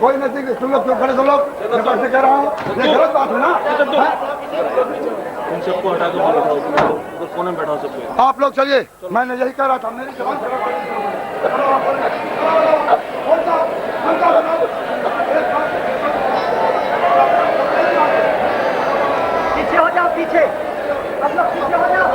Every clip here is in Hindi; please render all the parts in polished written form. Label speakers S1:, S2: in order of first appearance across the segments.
S1: कोई नहीं, तुम लोग क्यों खड़े, तुम लोग मैं से कह रहा हूँ, ये गलत बात है ना।
S2: इन सबको हटा के बैठाओ, कोने में बैठाओ सबको।
S1: आप लोग चलिए, मैंने यही कह रहा था, मेरी जबान
S3: पीछे हो जाओ, पीछे आप लोग पीछे हो जाओ।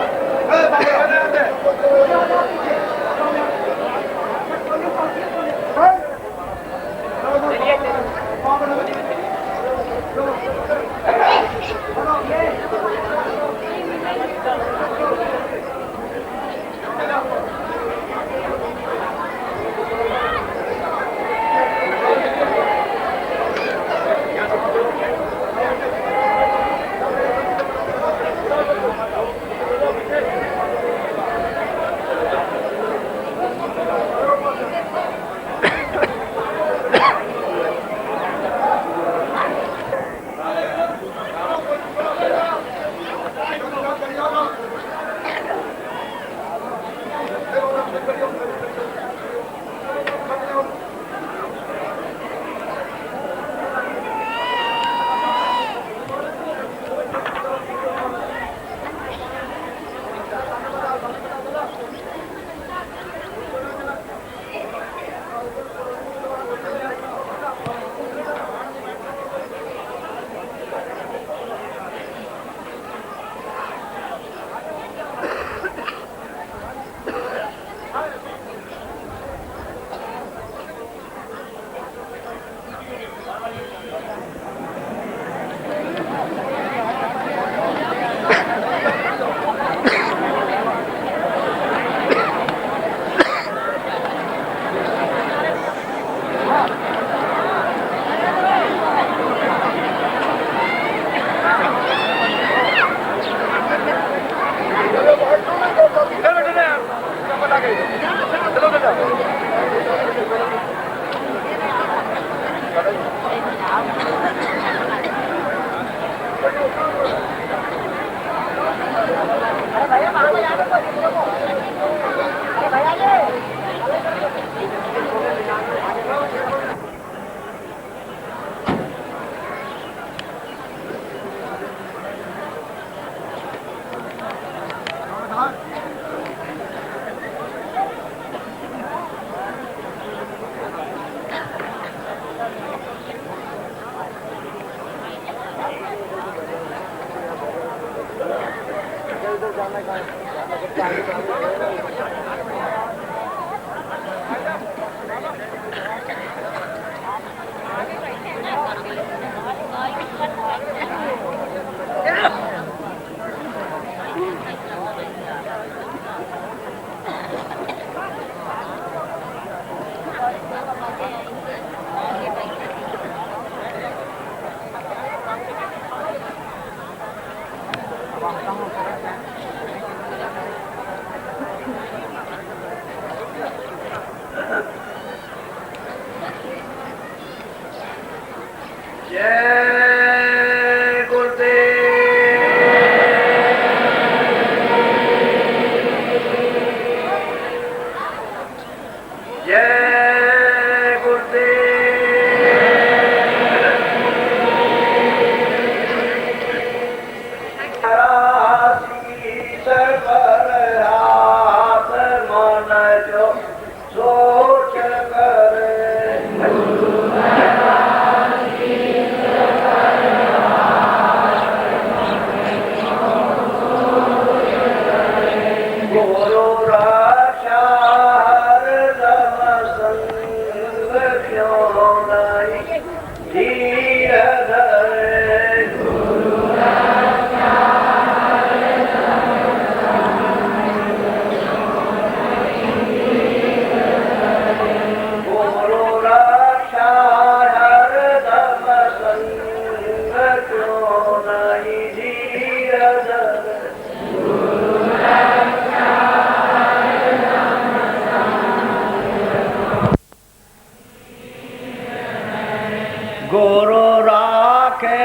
S4: गुरु राखे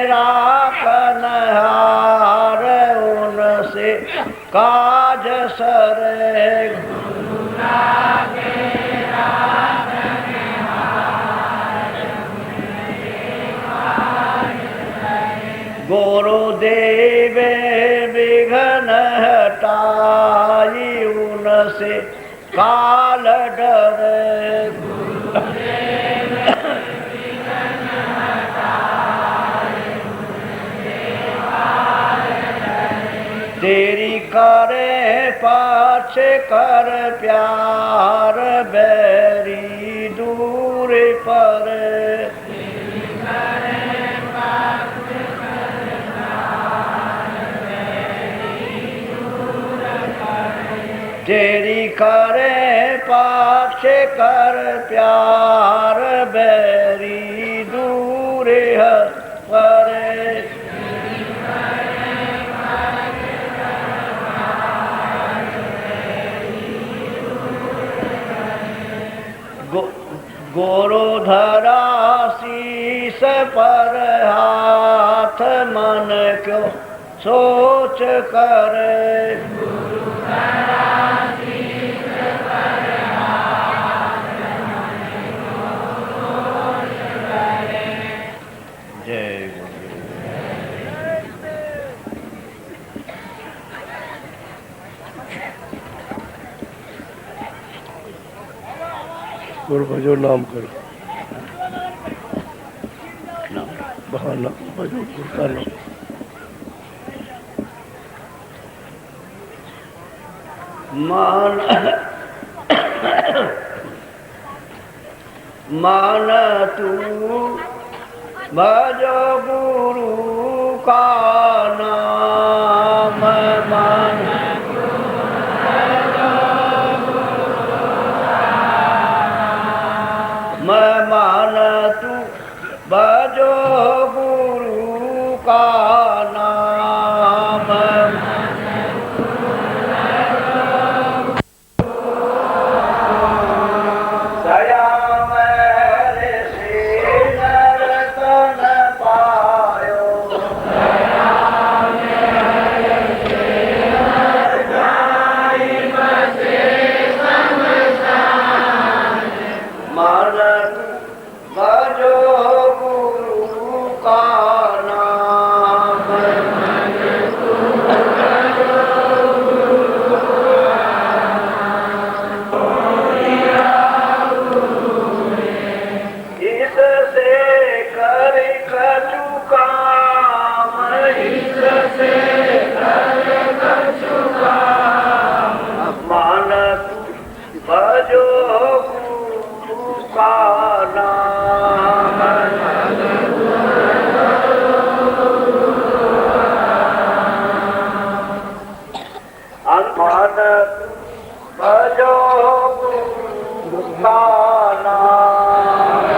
S4: राखनहार उनसे काज सरे। गुरु राखे राखनहार गुरुदेव विघ्न हटाई उनसे काल डरे। तेरी करे पाछे कर प्यार बैरी दूर पर। तेरी करे पाछे कर प्यार बैरी दूर पर। गोरोधरा शीस पर हाथ मन क्यों सोच करे। जय
S1: गुरु भजो नाम करो, बहाना भजो गुरु का नाम।
S4: मान तू भजो गुरु का नाम। मान तू भजो गुरु का नाम। दया मेरे से नरतन पायो। मान तू भजो गुरु का नाम। इससे कर कछु काम। इससे कर कछु काम। मान तू भजो गुरु का नाम। मान तू भजो गुरु का नाम।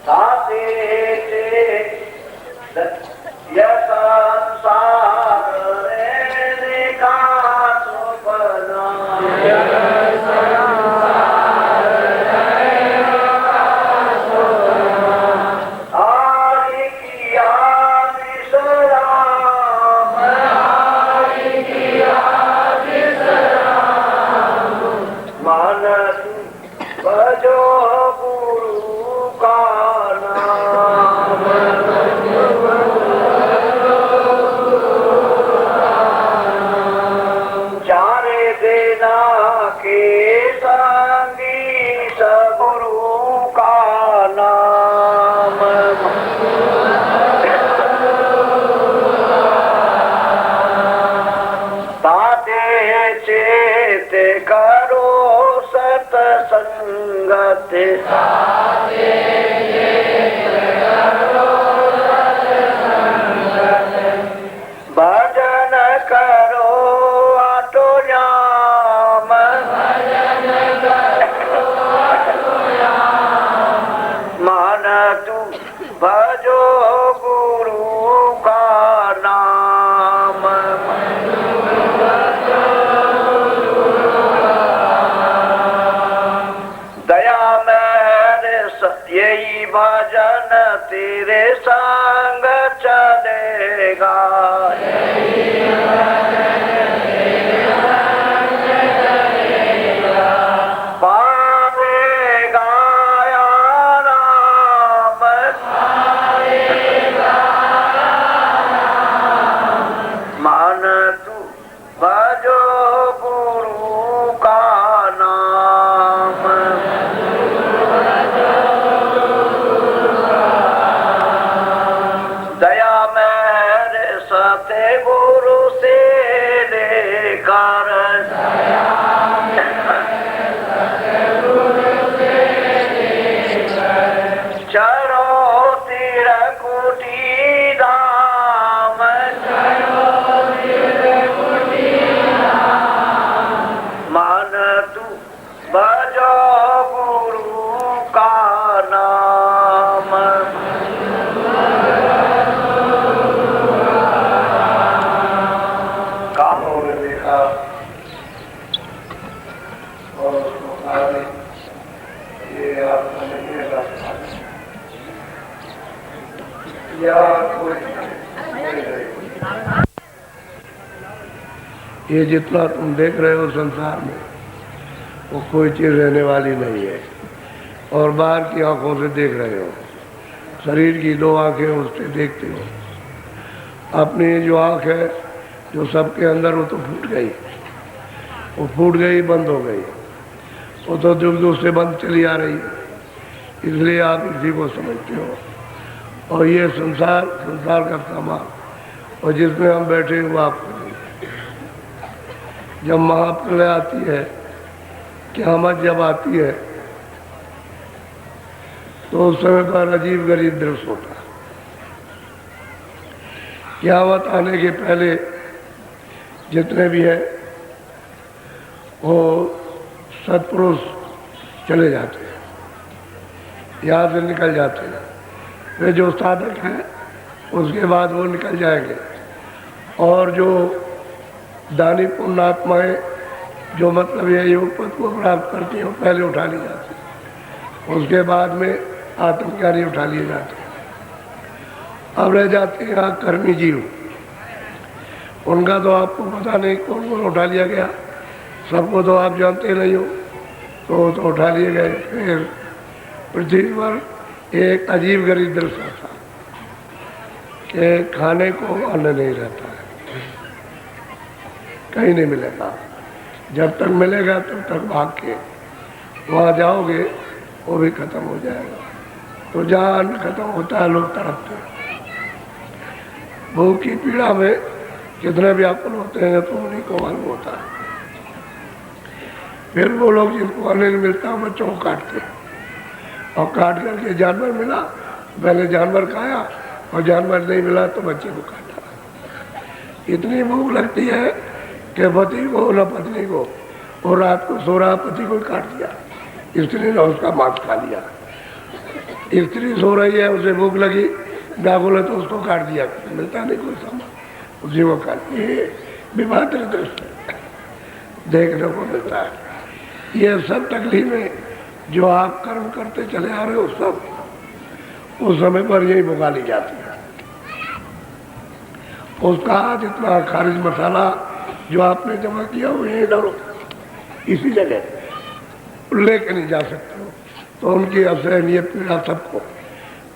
S4: साथे यह संसार रहने का सपना। मान तू भजो गुरु का नाम। चारे देना के संगी सगुरु का नाम। ताते चेत करो सतसंगत। भजन करो आटो नाम। मान तू भजो गुरु का नाम। दया मेरे यही भजन तेरे संग चलेगा। पावे भजो गुरु का नाम। दया मेरे सत्य गुरु से लेकर चरो तीर कुटी धाम। मान तू भजो गुरु का नाम।
S1: कानों ने देखा और उसको कहा ये आपका नहीं है रास्ता, या कोई नहीं है। ये जितना तुम देख रहे हो संसार में वो कोई चीज रहने वाली नहीं है, और बाहर की आंखों से देख रहे हो। शरीर की दो आंखें उससे देखते हो। अपनी जो आंख है जो सबके अंदर वो तो फूट गई, वो फूट गई, बंद हो गई, वो तो दुख दुख से बंद चली आ रही है, इसलिए आप इसी को समझते हो। और ये संसार का सामान और जिसमें हम बैठे हैं वो आपको नहीं। जब महाप्रलय आती है, क़यामत जब आती है, तो उस समय पर अजीब गरीब दृश्य होता है। क़यामत आने के पहले जितने भी है वो सत्पुरुष चले जाते हैं, यहाँ से निकल जाते हैं। वे जो साधक हैं उसके बाद वो निकल जाएंगे, और जो दानी पुण्यात्माएं जो मतलब ये योग पद को प्राप्त करती हैं वो पहले उठा ली जाती है, उसके बाद में आत्मज्ञानी उठा लिए जाते हैं। अब रह जाते हैं यहाँ कर्मी जीव, उनका तो आपको पता नहीं कौन कौन उठा लिया गया, सबको तो आप जानते नहीं हो, तो उठा लिए गए। फिर पृथ्वी पर एक अजीब गरीब दृश्य था कि खाने को अन्न नहीं रहता है, कहीं नहीं मिलेगा। जब तक मिलेगा तब तक भाग के वहाँ जाओगे वो भी खत्म हो जाएगा। तो जहाँ अन्न खत्म होता है लोग तड़पते हैं। भूख की पीड़ा में कितने व्याकुल होते हैं तो उन्हीं को मालूम होता है। फिर वो लोग जिनको अन्न नहीं मिलता बच्चों को काटते हैं, और काट करके जानवर मिला, पहले जानवर खाया, और जानवर नहीं मिला तो बच्चे को काटा। इतनी भूख लगती है कि पति को न पत्नी को, और रात को सो रहा पति को काट दिया, स्त्री ने उसका मांस खा लिया। स्त्री सो रही है, उसे भूख लगी, व्याकुल है तो उसको काट दिया, मिलता नहीं कोई सामान, उसी को काट दिया। ये विवाह दृश्य देखने को मिलता है। ये सब तकलीफें जो आप कर्म करते चले आ रहे हो सब उस समय पर यही भुगा ली जाती है। उसका जितना खारिज मसाला जो आपने जमा किया वो यही डरो, इसी जगह लेके नहीं जा सकते हो। तो उनकी असहनीय पीड़ा सबको,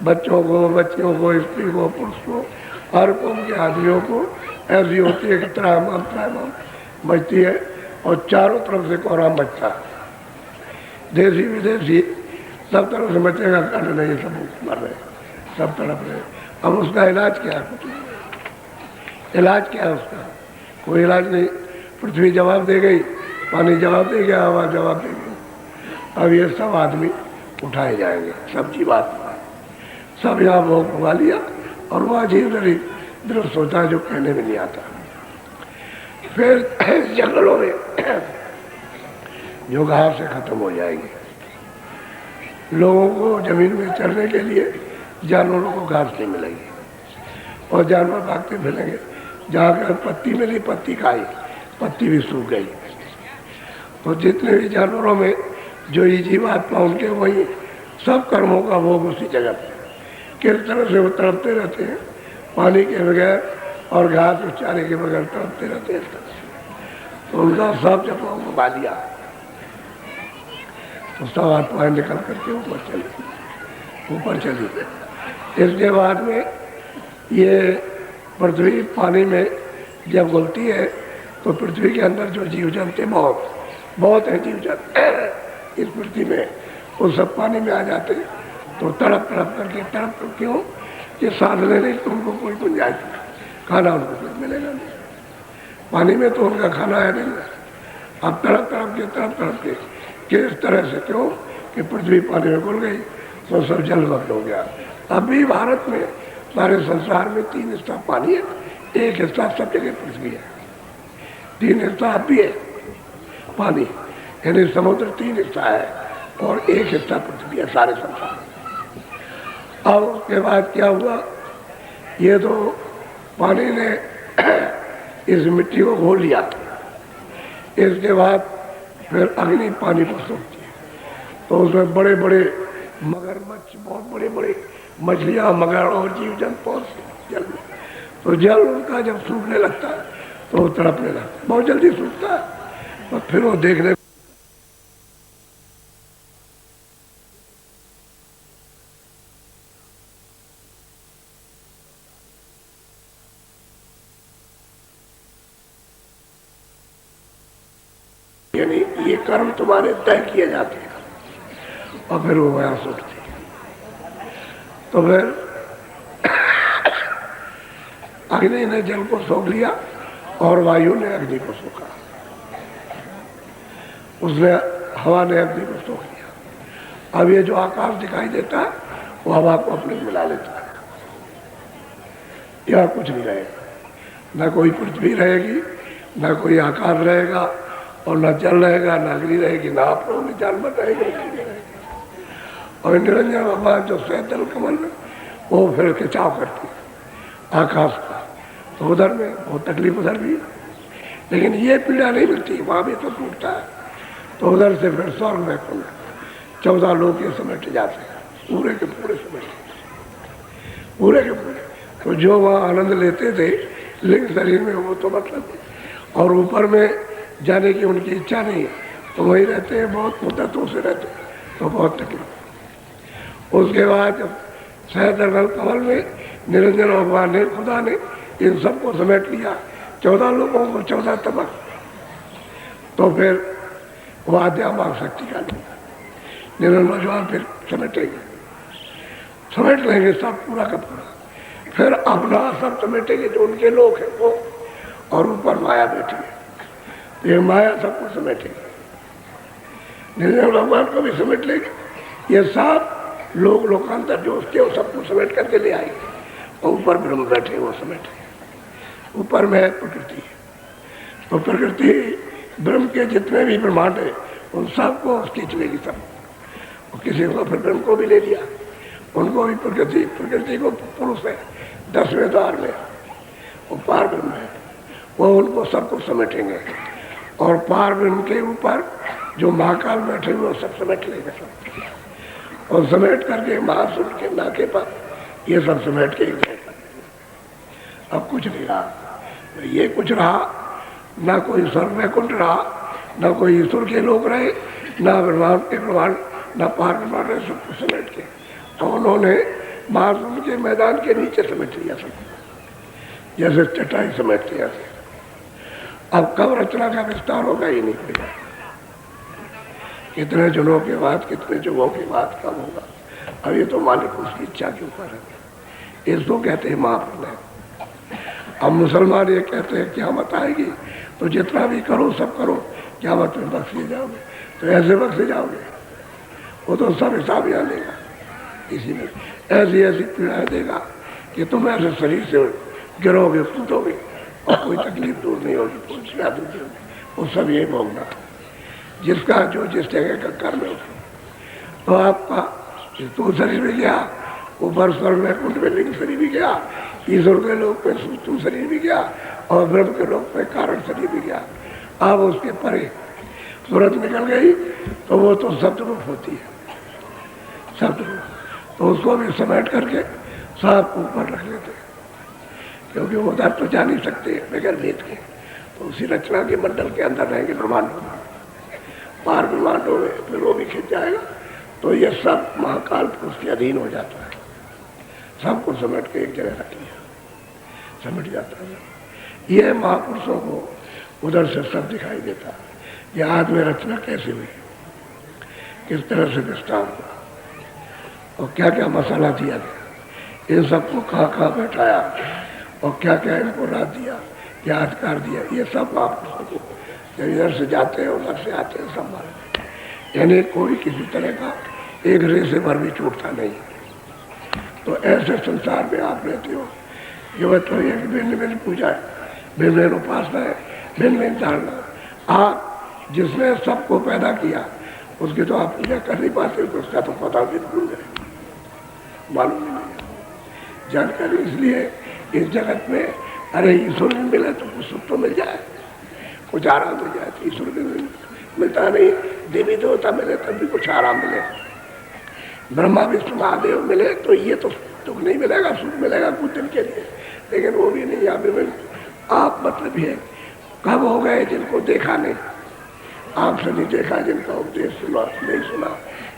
S1: बच्चों को, बच्चियों को, स्त्री को, पुरुष को, हर कौम के आदमियों को ऐसी होती है कि त्राम बचती है, और चारों तरफ से कोहराम बचता है। देसी विदेशी सब तरफ से बचेगा, कर नहीं, सब मर रहे, सब तड़प रहे। अब उसका इलाज क्या है? कुछ इलाज क्या है उसका? कोई इलाज नहीं। पृथ्वी जवाब दे गई, पानी जवाब दे गया, हवा जवाब दे गई। अब ये सब आदमी उठाए जाएंगे, सब जीवात्मा सब यहाँ भोग भुगा लिया, और वह अजीब गरीब दृश्य सोचा जो कहने में नहीं आता। फिर जंगलों में जो घास से खत्म हो जाएगी, लोगों को जमीन में चलने के लिए जानवरों को घास नहीं मिलेगी, और जानवर भागते फिरेंगे। जहाँ कहीं पत्ती मिली पत्ती खाई, पत्ती भी सूख गई। तो जितने भी जानवरों में जो ये जीवात्मा उनके वही सब कर्मों का भोग उसी जगह पे, किस तरह से वो तड़पते रहते हैं, पानी के बगैर और घास और चारे के बगैर तड़पते रहते हैं। तो उनका सब जब भुगा लिया तो सब आत्माएं निकल करके ऊपर चली। इसके बाद में ये पृथ्वी पानी में जब घुलती है तो पृथ्वी के अंदर जो जीव जंतु बहुत बहुत है जीव जंतु इस पृथ्वी में, वो सब पानी में आ जाते। तो तड़प तड़प करके तड़प क्यों कि सांस लेने तो उनको कोई गुंजाइश नहीं, खाना उनको कुछ मिलेगा नहीं, पानी में तो उनका खाना है नहीं। अब तड़प तड़प के किस तरह से, क्यों कि पृथ्वी पानी में घुल गई तो सब जलमग्न हो गया। अभी भारत में, सारे संसार में 3 हिस्सा पानी है, 1 हिस्सा सब जगह पृथ्वी है। 3 हिस्सा अब भी है पानी, यानी समुद्र 3 हिस्सा है और 1 हिस्सा पृथ्वी है सारे संसार में। अब उसके बाद क्या हुआ, ये तो पानी ने इस मिट्टी को घोल लिया, इसके बाद फिर अग्नि पानी को सूखती है, तो उसमें बड़े बड़े मगरमच्छ, बहुत बड़े बड़े मछलियाँ, मगर और जीव जंतु जल में, तो जल उनका जब सूखने लगता है तो वो तड़पने लगता है, बहुत जल्दी सूखता है। और फिर वो देखने यानी ये कर्म तुम्हारे तय किए जाते हैं और फिर वो वहां सूखती है। तो फिर अग्नि ने जल को सोख लिया और वायु ने अग्नि को सोखा, उसने हवा ने अग्नि को सोख लिया। अब ये जो आकाश दिखाई देता है वो हवा को अपने मिला लेता है, यहाँ कुछ नहीं रहेगा, न कोई पृथ्वी रहेगी, न कोई आकाश रहेगा, और न जल रहेगा, न अग्नि रहेगी, न आप लोगों में जानवर रहेगा, और निरंजन भगवान जो सैतल कमल में वो फिर खिंचाव करती है आकाश का, तो उधर में बहुत तकलीफ उधर भी, लेकिन ये पीड़ा नहीं मिलती, वहाँ भी तो टूटता है। तो उधर से फिर स्वर्ग में कुंड 14 लोग ये समेट जाते हैं, पूरे के पूरे समेट, पूरे के पूरे। तो जो वहाँ आनंद लेते थे लिंग शरीर में, वो तो मतलब, और ऊपर में जाने की उनकी इच्छा नहीं है, तो वही रहते हैं, बहुत मुद्दतों से रहते हैं, तो बहुत तकलीफ। उसके बाद जब सहस्त्र कमल में निरंजन भगवान ने, खुदा ने इन सबको समेट लिया, 14 लोगों को 14 तमक, तो फिर वो आद्यामाग शक्ति का लिया, निरंजन भगवान फिर समेटेंगे, समेट लेंगे सब पूरा का पूरा, फिर अपना सब समेटेंगे जो उनके लोग हैं वो, और ऊपर माया बैठी है, ये माया सबको समेटेगी, निरंजन भगवान को भी समेट लेगी, ये सब लोग लोकांतर जो उसके वो सबको समेट करके ले आएंगे, और ऊपर ब्रह्म बैठे वो समेटेंगे। ऊपर में है प्रकृति, तो प्रकृति ब्रह्म के जितने भी ब्रह्मांड है उन सबको खींच लेगी सब, और किसी को फिर ब्रह्म को भी ले लिया, उनको भी प्रकृति को पुरुष है 10वें द्वार में, वो पार ब्रह्म है, वो उनको सबको समेटेंगे, और पार ब्रह्म के ऊपर जो महाकाल बैठे हुए सब समेट लेंगे सब, और समेट करके महासुर के नाके पर ये सब समेट के एक जगह। अब कुछ नहीं रहा, ये कुछ रहा, ना कोई स्वर्ग में कुंड रहा, ना कोई ईश्वर के लोग रहे, ना ब्रह्मांड के ब्रह्मांड, ना पार ब्रह्मांड रहे, सब कुछ समेट के, तो उन्होंने महासुर के मैदान के नीचे समेट लिया सब, जैसे चटाई समेट लिया। अब कब रचना का विस्तार होगा ये नहीं पड़ेगा, कितने जनों के बाद, कितने युगों के बाद कब होगा, अब ये तो मालिक उसकी इच्छा के ऊपर है। इसको कहते हैं महाप्रलय। अब मुसलमान ये कहते हैं क़यामत आएगी तो जितना भी करो सब करो, क़यामत में बख्शे जाओगे, तो ऐसे बख्शे जाओगे, वो तो सब हिसाब यहाँ देगा, इसी में ऐसी ऐसी पीड़ाएं देगा कि तुम ऐसे शरीर से गिरोगे, कूदोगे, और कोई तकलीफ दूर नहीं होगी, कोई पीड़ा दूर नहीं होगी, वो सब यही भोगना, जिसका जो जिस जगह का कर्म है। तो आपका तू शरीर भी गया, ऊपर स्वर्ग में कुंड में लिंग शरीर भी गया, ईश्वर के लोग पे सूक्ष्म शरीर भी गया, और ब्रह्म के लोग पे कारण शरीर भी गया। अब उसके परे सूरत निकल गई तो वो तो सतरूप होती है, सतरूप, तो उसको भी समेट करके सब ऊपर रख लेते हैं, क्योंकि वो उधर तो जा नहीं सकते बगैर भेद के, तो उसी रचना के मंडल के अंदर रहेंगे ब्रह्मांड, पार ब्रह्मांडों में, फिर वो भी खिंच जाएगा, तो ये सब महाकाल पुरुष के अधीन हो जाता है, सबको समेट के एक जगह रख लिया, समेट जाता है। ये महापुरुषों को उधर से सब दिखाई देता। यह आदमी रचना कैसे हुई, किस तरह से विस्तार हुआ और क्या क्या मसाला दिया गया, इन सबको कहाँ कहाँ बैठाया और क्या क्या इनको रात दिया, क्या अधिकार दिया, ये सब आप जब इधर से जाते हैं उधर से आते हैं सब मालूम। यानी कोई किसी तरह का एक रेसे भर भी छूटता नहीं। तो ऐसे संसार में आप रहते हो। ये मतलब ये कि भिन्न भिन्न पूजा है, भिन्न भिन्न उपासना है, भिन्न भिन्न धारणा। आप जिसने सबको पैदा किया उसकी तो आप पूजा कर नहीं पाते, तो उसका तो पता भी भूल गए, मालूम ही नहीं। जानकारी इसलिए इस जगत में अरे ईश्वर में मिले तो कुछ सुख तो मिल जाए, कुछ आराम मिल जाए। तो ईश्वर में मिलता नहीं, देवी देवता मिले तब भी कुछ आराम मिले, ब्रह्मा विष्णु महादेव मिले तो ये तो दुख नहीं मिलेगा, सुख मिलेगा कुछ दिन के लिए, लेकिन वो भी नहीं। यहाँ पे आप मतलब ये कब हो गए जिनको देखा नहीं, आपसे नहीं देखा, जिनका उपदेश सुना नहीं सुना,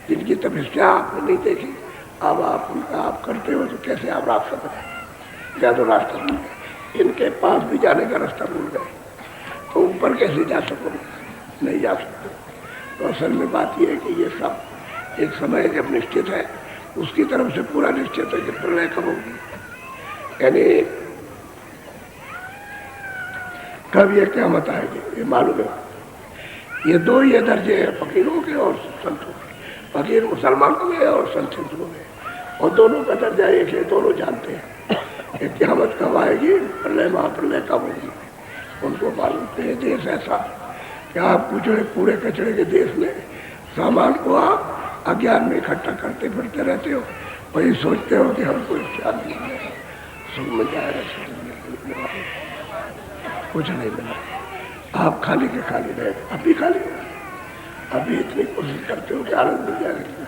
S1: जिनकी तपस्या आपने नहीं देखी, अब आप उनका आप करते हो तो कैसे आप रास्ता बने, या तो रास्ता भूल गए, इनके पास भी जाने का रास्ता भूल गए तो ऊपर कैसे जा सकोगे, नहीं जा सकते। तो असल में बात यह है कि ये सब एक समय जब निश्चित है, उसकी तरफ से पूरा निश्चित है कि प्रलय कब होगी, यानी कब ये क्या मत आएगी ये मालूम है। ये दो ये दर्जे हैं, फकीरों के और संतों के। फकीर मुसलमानों में और संत हिंदुओं में, और दोनों का दर्जा एक है, दोनों जानते हैं कि क़यामत कब आएगी, प्रलय महाप्रलय कब होगी, उनको मालूम है। देश ऐसा कि आप पूरे कचड़े के देश में सामान को आप अज्ञान में इकट्ठा करते फिरते रहते हो, वही सोचते हो कि हमको शांति मिल जाएगा, सुख मिल जाएगा, कुछ नहीं मिला। आप खाली के खाली रहे, अभी खाली हो, अभी इतनी कोशिश करते हो कि आनंद मिल जाएगा।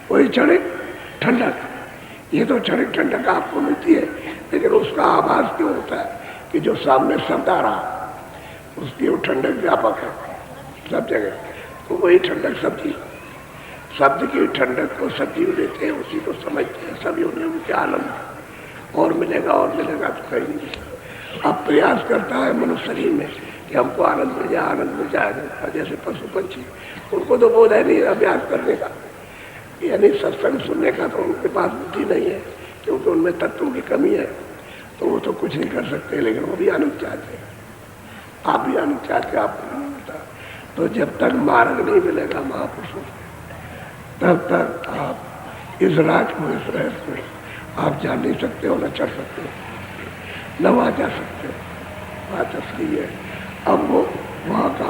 S1: वही क्षणिक ठंडक, ये तो क्षणिक ठंडक आपको मिलती है, लेकिन उसका आभास क्यों होता है कि जो सामने शब्द आ रहा उसकी वो ठंडक व्यापक है सब जगह। तो वही ठंडक सब्जी, शब्द की ठंडक को सब्जी लेते हैं, उसी को समझते हैं सब योनियों में क्या आनंद और मिलेगा तो कहीं नहीं मिलता। अब प्रयास करता है मनुष्य शरीर में कि हमको आनंद मिल जाए, आनंद मिल जाए। जैसे पशु पंछी, उनको तो बोध है नहीं अभ्यास करने का, यानी सत्संग सुनने का, तो उनके पास बुद्धि नहीं है क्योंकि उनमें तत्वों की कमी है, तो वो तो कुछ नहीं कर सकते, लेकिन वो भी आनंद चाहते हैं। आप भी आनंद चाहते, आपको नहीं मिलता। तो जब तक मार्ग नहीं मिलेगा महापुरुषों तब तक आप इस राज को, इस रहस्य को आप जान नहीं सकते हो, न चढ़ सकते हो, न वहाँ जा सकते हो। बात असली है। अब वो वहाँ का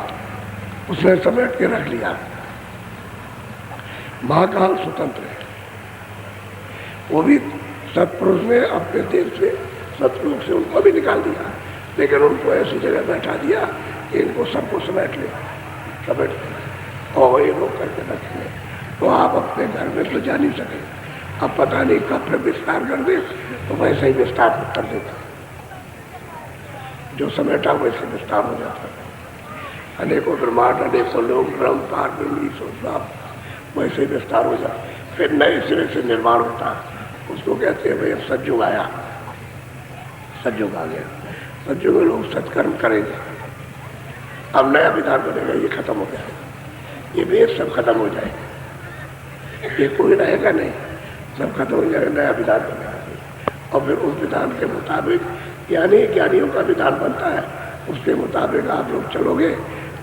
S1: उसने समेट के रख लिया। महाकाल स्वतंत्र है, वो भी सत्पुरुष ने अपने देश से सतलोक से उनको भी निकाल दिया, लेकिन उनको ऐसी जगह बैठा दिया कि इनको सबको समेट और ये लोग करके रखेंगे। तो आप अपने घर में तो जा नहीं सके, अब पता नहीं कब फिर विस्तार कर दे, तो वैसे ही विस्तार कर देता, जो समेटा वैसे विस्तार हो जाता है। अनेकों ब्रह्मांड, अनेकों लोग, ब्रह्म पार्वती सोचना, वैसे ही विस्तार हो जाता, फिर नए सिरे से निर्माण होता है। उसको कहते हैं भाई अब सतयुग आया, सतयुग आ गया, सतयुग में लोग सत्कर्म करेंगे, अब नया विधान बनेगा, ये खत्म हो जाएगा, ये वेद सब खत्म हो जाएगा, ये कोई रहेगा नहीं, सब खत्म हो जाएगा, नया विधान बनेगा। और फिर उस विधान के मुताबिक, यानी ज्ञानियों का विधान बनता है, उसके मुताबिक आप लोग चलोगे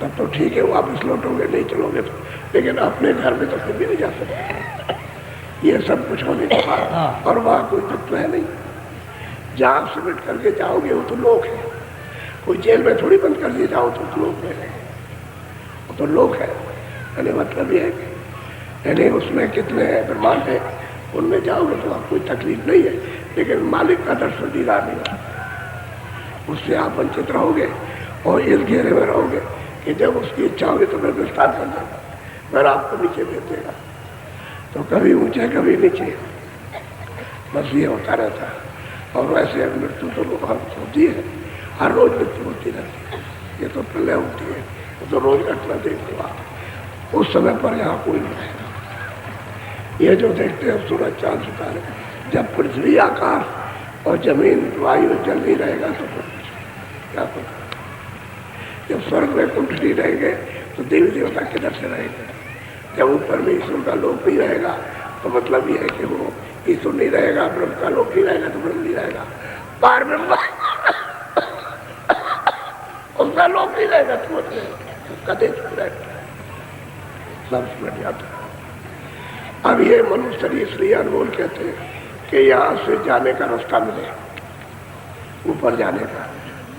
S1: तब तो ठीक है, वापस लौटोगे, नहीं चलोगे तो, लेकिन अपने घर में तो फिर भी नहीं जा सकते। ये सब कुछ होने के बाद, और वहाँ कोई तत्व है नहीं, जहाँ सिमट करके जाओगे वो तो लोक है, कोई जेल में थोड़ी बंद कर दिए जाओ तो लोक है, वो तो लोक है। यानी मतलब ये है कि यानी उसमें कितने ब्रह्मांड है, उनमें जाओगे तो आपको कोई तकलीफ नहीं है, लेकिन मालिक का दर्शन दीदार नहीं होगा, उससे आप वंचित रहोगे और इस घेरे में रहोगे कि जब उसकी इच्छा होगी तो फिर विस्तार कर देगा, फिर आपको नीचे भेज देगा। तो कभी ऊंचे कभी नीचे, बस ये होता रहता है। और वैसे मृत्यु तो होती है, हर रोज मृत्यु होती रहती है, ये तो प्रलय होती है, वो तो रोज घटना देखते हो आप। उस समय पर यहाँ कोई नहीं रहेगा। ये जो देखते हैं सूरज चांद सितारे, जब पृथ्वी आकाश और जमीन वायु जल नहीं रहेगा तो फिर क्या पता। जब स्वर्ग में कुंठ नहीं रहेंगे तो देवी देवता किधर से रहेंगे? जब ऊपर में ईश्वर का लोक नहीं रहेगा तो मतलब ये है कि वो ईश्वर नहीं रहेगा, ब्रह्म का लोक नहीं रहेगा तो ब्रह्म नहीं रहेगा, पार ब्रह्म उसका लोक नहीं रहेगा तो मतलब उसका देश नहीं रहेगा, सब समझ जाता है। अब ये मनुष्य इसलिए अनमोल कहते हैं कि यहाँ से जाने का रास्ता मिले, ऊपर जाने का,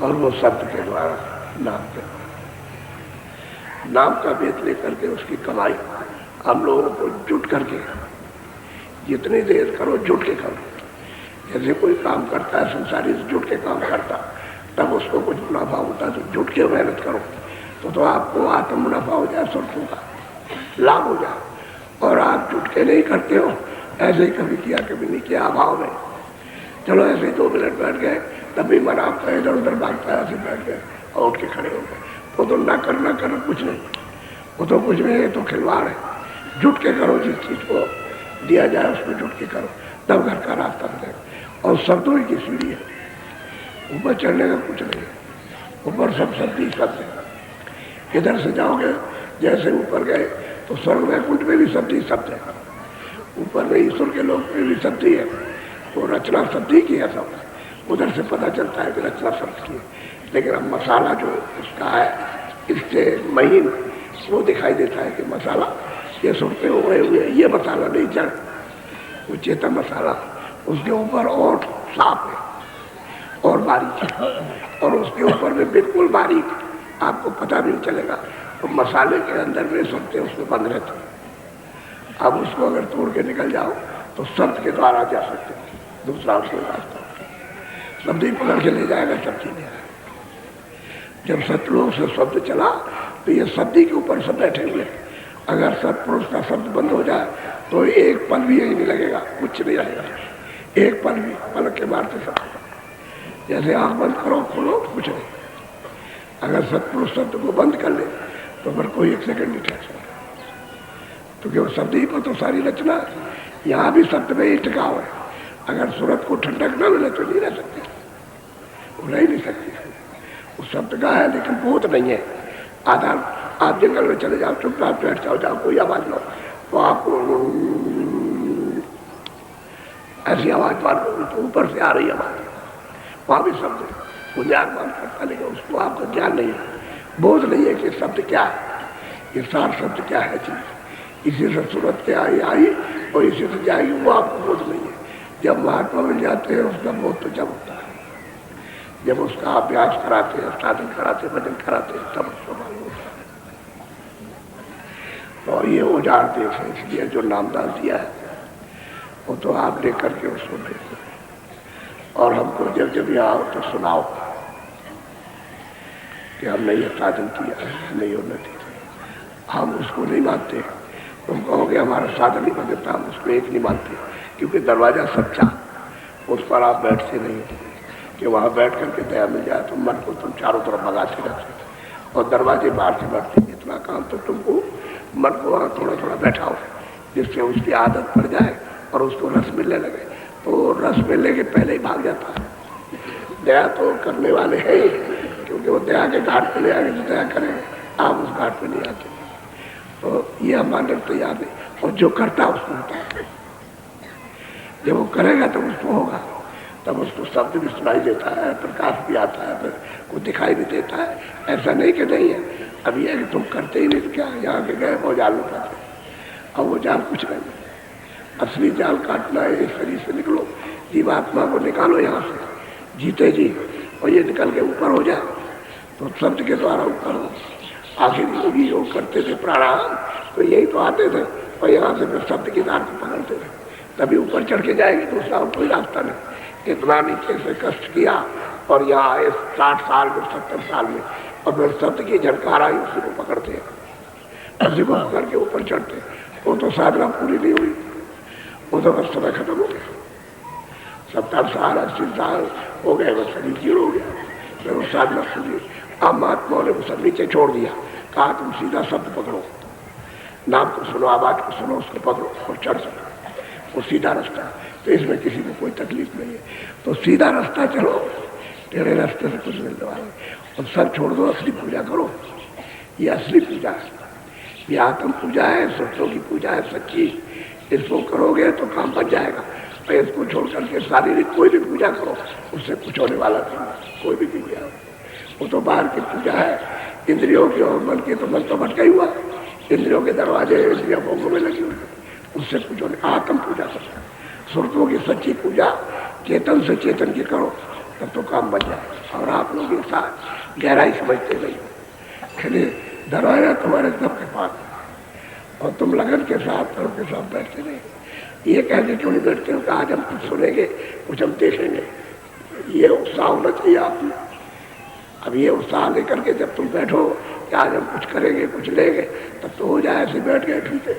S1: और वो शब्द के द्वारा, नाम के द्वारा, नाम का भेद लेकर के उसकी कमाई हम लोगों को जुट करके, जितनी देर करो जुट के करो। जैसे कोई काम करता है संसारी से जुट के काम करता, तब उसको कुछ मुनाफा होता है, तो जुट के मेहनत करो तो आपको आत्म मुनाफा हो जाए, सरसों का लाभ हो जाए। और आप जुट के नहीं करते हो, ऐसे ही कभी किया कभी नहीं किया, अभाव में चलो ऐसे ही 2 मिनट बैठ गए, तभी मन आपका इधर उधर भागता है, ऐसे बैठ गए और उठ के खड़े हो गए। वो तो ना करना कुछ नहीं, वो तो कुछ नहीं है, तो खिलवाड़ है। जुट के करो, जिस चीज को दिया जाए उसमें जुट के करो, तब घर का रास्ता मिलेगा। और शब्दों की सीढ़ी है, ऊपर चढ़ने का कुछ नहीं है, ऊपर सब शब्द ही शब्द है। इधर से जाओगे, जैसे ऊपर गए तो स्वर्ग वैकुंठ में भी शब्द ही शब्द है, ऊपर में ईश्वर के लोक में भी शब्द ही है, तो रचना शब्द ही की है सब। उधर से पता चलता है कि रचना शब्द की है, लेकिन अब मसाला जो उसका है इससे महीन वो दिखाई देता है कि मसाला ये सुनते हुए ये मसाला नहीं जड़, वो चेता मसाला, उसके ऊपर और साफ है और बारीक है, और उसके ऊपर में बिल्कुल बारीक, आपको पता भी नहीं चलेगा। तो मसाले के अंदर में सुनते उसमें बंद रहते हैं। अब उसको अगर तोड़ के निकल जाओ तो शब्द के द्वारा जा सकते हैं, दूसरा उसमें रास्ता शब्द ही पकड़ के ले जाएगा, सब चीजें। जब सतलोक से शब्द चला तो ये शब्द ही के ऊपर सब बैठे हुए। अगर सतपुरुष का शब्द बंद हो जाए तो एक पल भी यही नहीं लगेगा, कुछ नहीं रहेगा, एक पल भी, पलक के मारते सब, जैसे आंख बंद करो खोलो कुछ नहीं। अगर सतपुरुष शब्द को बंद कर ले तो फिर कोई 1 सेकंड नहीं ठहर सकता, क्योंकि वो शब्द ही पर तो सारी रचना, यहाँ भी शब्द में ही टिकाव है। अगर सूरत को ठंडक न मिले तो नहीं रह सकती, वो रह नहीं सकती। उस शब्द का है लेकिन भूत नहीं है आधार। आप जंगल में चले जाओ, चुपचाप बैठ जाओ, जहाँ कोई आवाज लो तो आपको ऐसी आवाज मारो तो ऊपर से आ रही आवाज, वहाँ भी शब्द है, वो ज्ञान मान करता, लेकिन उसको आपका ज्ञान नहीं है, बोध नहीं है कि शब्द क्या है, ये सार शब्द क्या है चीज, इसी से सूरत क्या आई और इसी से जाएगी, वो आपको बोध नहीं है। जब महात्मा मिल जाते हैं उसका बोध तो जब होता है, जब उसका अभ्यास कराते हैं, साधन कराते, भजन कराते हैं, तब उसको मालूम होता है। तो ये औजार देश है, इसलिए जो नामदान दिया है वो तो आप लेकर के उसको भेजो, और हमको जब जब यहाँ आओ तो सुनाओ कि हमने ये साधन किया है, नहीं उन्नति, हम उसको नहीं मानते। तुम कहोगे हमारा साधन ही बदलता, हम उसको एक नहीं मानते, क्योंकि दरवाजा सच्चा, उस पर आप बैठते नहीं कि वहाँ बैठ करके दया मिल जाए, तो मन को तुम चारों तरफ भगाते रहते और दरवाजे बाहर से बैठते। इतना काम तो तुमको मन को वहाँ थोड़ा थोड़ा बैठाओ, जिससे उसकी आदत पड़ जाए और उसको रस मिलने लगे, तो रस मिलने के पहले ही भाग जाता है। दया तो करने वाले हैं ही, क्योंकि वो दया के घाट पे ले आगे तो दया करेंगे, आप उस घाट पे नहीं आते। तो ये हम मानने तैयार नहीं, और जो करता उसको होता है, जब वो करेगा तब उसको होगा, तब उसको शब्द भी सुनाई देता है, प्रकाश भी आता है, फिर को दिखाई भी देता है। ऐसा नहीं कि नहीं है, अब ये कि तुम करते ही नहीं तो क्या, यहाँ के गए वो जाल उठाते, अब वो जाल कुछ नहीं, असली जाल काटना है, शरीर से निकलो, जीवात्मा को निकालो यहाँ से जीते जी, और ये निकल के ऊपर हो जाए तो शब्द के द्वारा ऊपर हो। आखिर योगी योग करते थे प्राणायाम, तो यही तो आते थे, और यहाँ से फिर शब्द की धार को पकड़ते थे, तभी ऊपर चढ़ के जाएगी, दूसरा कोई रास्ता नहीं। इतना नीचे से कष्ट किया और यहाँ आए 60 साल में 70 साल में, और फिर शब्द की झटकार आई, उसी को पकड़ते हैं, उसी को पकड़ के ऊपर चढ़ते। वो तो साधना पूरी नहीं हुई, वो तो बस समय खत्म हो गया, 70 साल 80 साल हो गए, बस शरीर जीरो हो गया, फिर वो साधना पूरी। अब महात्माओं ने वो सब नीचे छोड़ दिया, कहा तुम सीधा शब्द पकड़ो, नाम को सुनो, आवाज को सुनो, उसको पकड़ो और चढ़ सको, वो सीधा रास्ता। तो इसमें किसी को कोई तकलीफ नहीं है, तो सीधा रास्ता चलो, टेढ़े रास्ते से कुछ मिलने वाला। अब सब छोड़ दो, असली पूजा करो। ये असली पूजा है, ये आत्म पूजा है, सत्यों की पूजा है सच्ची। इसको करोगे तो काम बन जाएगा। और इसको छोड़ करके शारीरिक कोई भी पूजा करो, उससे कुछ होने वाला नहीं। कोई भी पूजा वो तो बाहर की पूजा है, इंद्रियों की और मन की। तो मन तो भटका ही हुआ, इंद्रियों के दरवाजे इंद्रियों भोगों में लगी हुई, उससे कुछ होने। आत्म पूजा करता है, सुरतों की सच्ची पूजा चेतन से चेतन की करो, तब तो काम बन जाए। और आप लोग एक साथ गहराई समझते नहीं हो। खिले दरवाजा तुम्हारे सबके पास और तुम लगन के साथ तर्क के साथ बैठते नहीं। ये कहते क्यों नहीं बैठते हो कि आज हम कुछ सुनेंगे, कुछ हम देखेंगे। ये उत्साह होना चाहिए आप में। अब ये उत्साह लेकर के जब तुम बैठो कि आज हम कुछ करेंगे, कुछ लेंगे, तब तो हो जाए ऐसे बैठ गए फीके,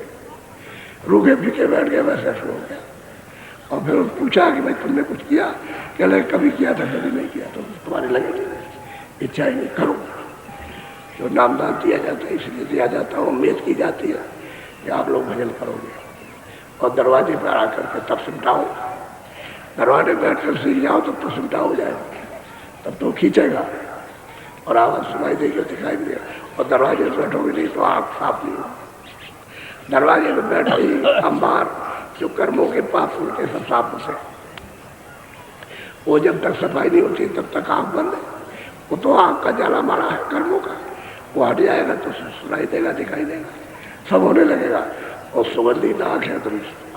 S1: रूखे फीके बैठ गए, वैसे ऐसे हो गया। और फिर पूछा कि भाई तुमने कुछ किया? कह लगे कभी किया था, कभी नहीं किया। तो तुम्हारी लगे इच्छा ही नहीं, करो। जो नामदान दिया जाता है इसलिए दिया जाता है, उम्मीद की जाती है कि आप लोग भजन करोगे। और दरवाजे पर आकर के तब सिमटाओ, दरवाजे पर बैठकर सीख जाओ तब तो सिमटा हो जाएगा, तब तो खींचेगा और आवाज़ सुनाई देगी और दिखाई भी देगा। और दरवाजे पर बैठोगे नहीं तो आँख साफ नहीं होगी। दरवाजे पर बैठो ही हम बाहर जो कर्मों के पाप उनके सब साफ होते, वो जब तक सफाई नहीं होती तब तक आँख बंद है। वो तो आँख का जाला मारा है कर्मों का, वो हट जाएगा तो सुनाई देगा, दिखाई देगा, सब होने लगेगा। और सुगंधी नाक है तो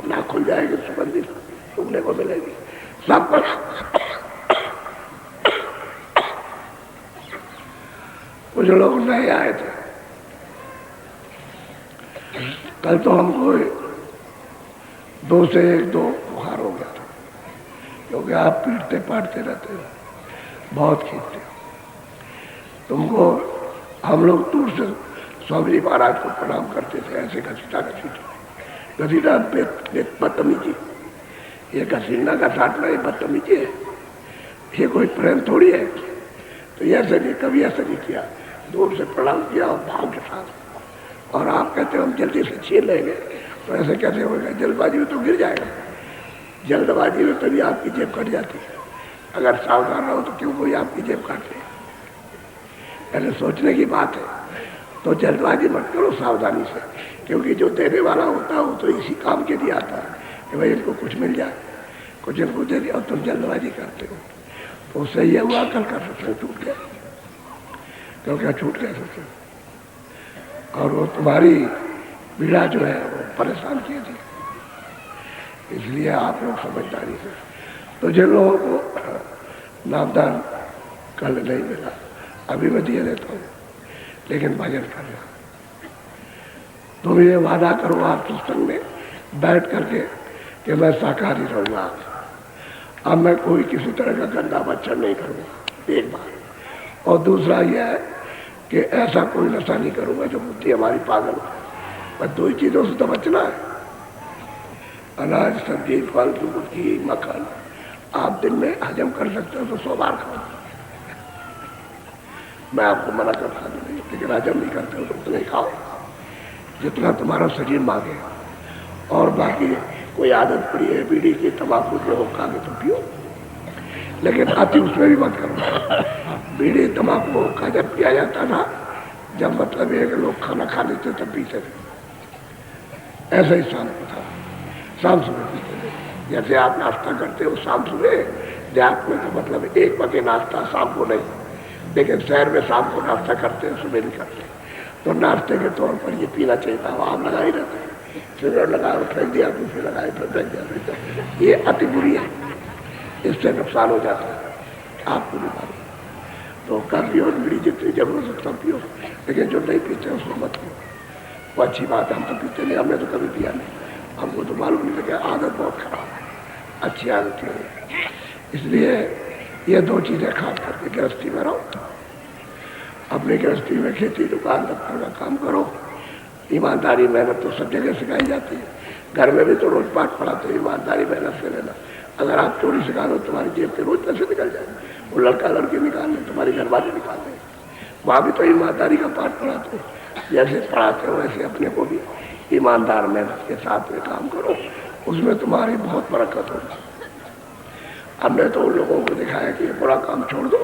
S1: नाक खुल जाएगी, सुगंधी सुनने को मिलेगी सब पर। कुछ लोग नए आए थे, कल तो हमको 2 से 1-2 बुखार हो गया था, क्योंकि आप पीटते पाटते रहते हो, बहुत खींचते हो। तुमको हम लोग दूर से स्वामी जी महाराज को प्रणाम करते थे, ऐसे घसीटा बदतमीजी। ये घसीटना का साटना ये बदतमीजी है, ये कोई प्रेम थोड़ी है। तो ये ऐसे नहीं, कभी ऐसा नहीं किया, दूर से प्रणाम किया और भाव के साथ। और आप कहते हो हम जल्दी से छीन लेंगे, तो ऐसे कैसे होगा? जल्दबाजी में तो गिर जाएगा। जल्दबाजी में तभी आपकी जेब कट जाती है। अगर सावधान रहो तो क्यों कोई आपकी जेब काट ले? पहले सोचने की बात है। तो जल्दबाजी मत करो, सावधानी से, क्योंकि जो देने वाला होता है वो तो इसी काम के लिए आता है कि भाई इनको कुछ मिल जाए, कुछ इनको दे दिया। और तुम जल्दबाजी करते हो तो उससे ये हुआ कल का सत्संग छूट गया, कल का छूट गया सत्संग। और वो तुम्हारी पीड़ा जो है वो परेशान किए थे। इसलिए आप लोग समझदारी से, तो जिन लोगों को नामदान कल नहीं मिला, अभी मैं दिए देता हूँ, लेकिन भजन करना। तुम ये वादा करो आप सत्संग में बैठ करके कि मैं शाकाहारी रहूँगा, अब मैं कोई किसी तरह का गंदा बच्चन नहीं करूँगा, एक बार। और दूसरा यह है कि ऐसा कोई नशा नहीं करूँगा जो बुद्धि हमारी पागल हो। बस 2 ही चीज़ों से तो बचना है, अनाज, सब्जी, फल, दूध, घी, मक्खन। आप दिन में हजम कर सकते हो तो 100 बार खाओ, मैं आपको मना करता नहीं, लेकिन हजम नहीं करते हो तो उतना ही खाओ जितना तुम्हारा शरीर मांगे। और बाकी कोई आदत पड़ी है बीड़ी की, तंबाकू की, हुक्का की, तो पियो, लेकिन अति उसमें भी मत करो। बीड़ी, तंबाकू, हुक्का जब पिया जाता था, जब मतलब ये कि लोग खाना खा लेते तब पीते थे, ऐसा ही शाम को था, शाम सुबह पीते थे। जैसे आप नाश्ता करते हो शाम सुबह, देहात में तो मतलब 1 बजे नाश्ता, शाम को नहीं, लेकिन शहर में शाम को नाश्ता करते हैं, सुबह नहीं करते। तो नाश्ते के तौर पर ये पीना चाहिए था। आप लगा ही रहते, सिगरेट लगाए फेंक दिया, दूसरे लगाए फिर फेंक दिया, ये अति बुरी है, इससे नुकसान हो जाता है, आपको भी मालूम। तो कर पियो, बीड़ी जितनी जरूरत है सब पियो, लेकिन जो नहीं पीते उसको मत पियो। वो अच्छी बात है, हम तो पीते नहीं, हमने तो कभी पिया नहीं, हमको तो मालूम नहीं लगा। आदत बहुत खराब है, अच्छी आदत नहीं है। इसलिए ये 2 चीज़ें खास करके गृहस्थी में रहो, अपनी गृहस्थी में खेती, दुकान, दफ्तर का काम करो। ईमानदारी, मेहनत तो सब जगह सिखाई जाती है। घर में भी तो रोज पाठ पढ़ाते, ईमानदारी मेहनत से लेना। अगर आप चोरी सिखा लो, तुम्हारी जेब के रोज पैसे निकल जाए। वो लड़का लड़की निकाल ले, तुम्हारी घरवाली निकाल ले, वहाँ भी तो ईमानदारी का पाठ पढ़ाते। जैसे पढ़ाते हो वैसे अपने को भी ईमानदार मेहनत के साथ में काम करो, उसमें तुम्हारी बहुत बरकत होगी। हमने तो उन लोगों को दिखाया कि ये बुरा काम छोड़ दो,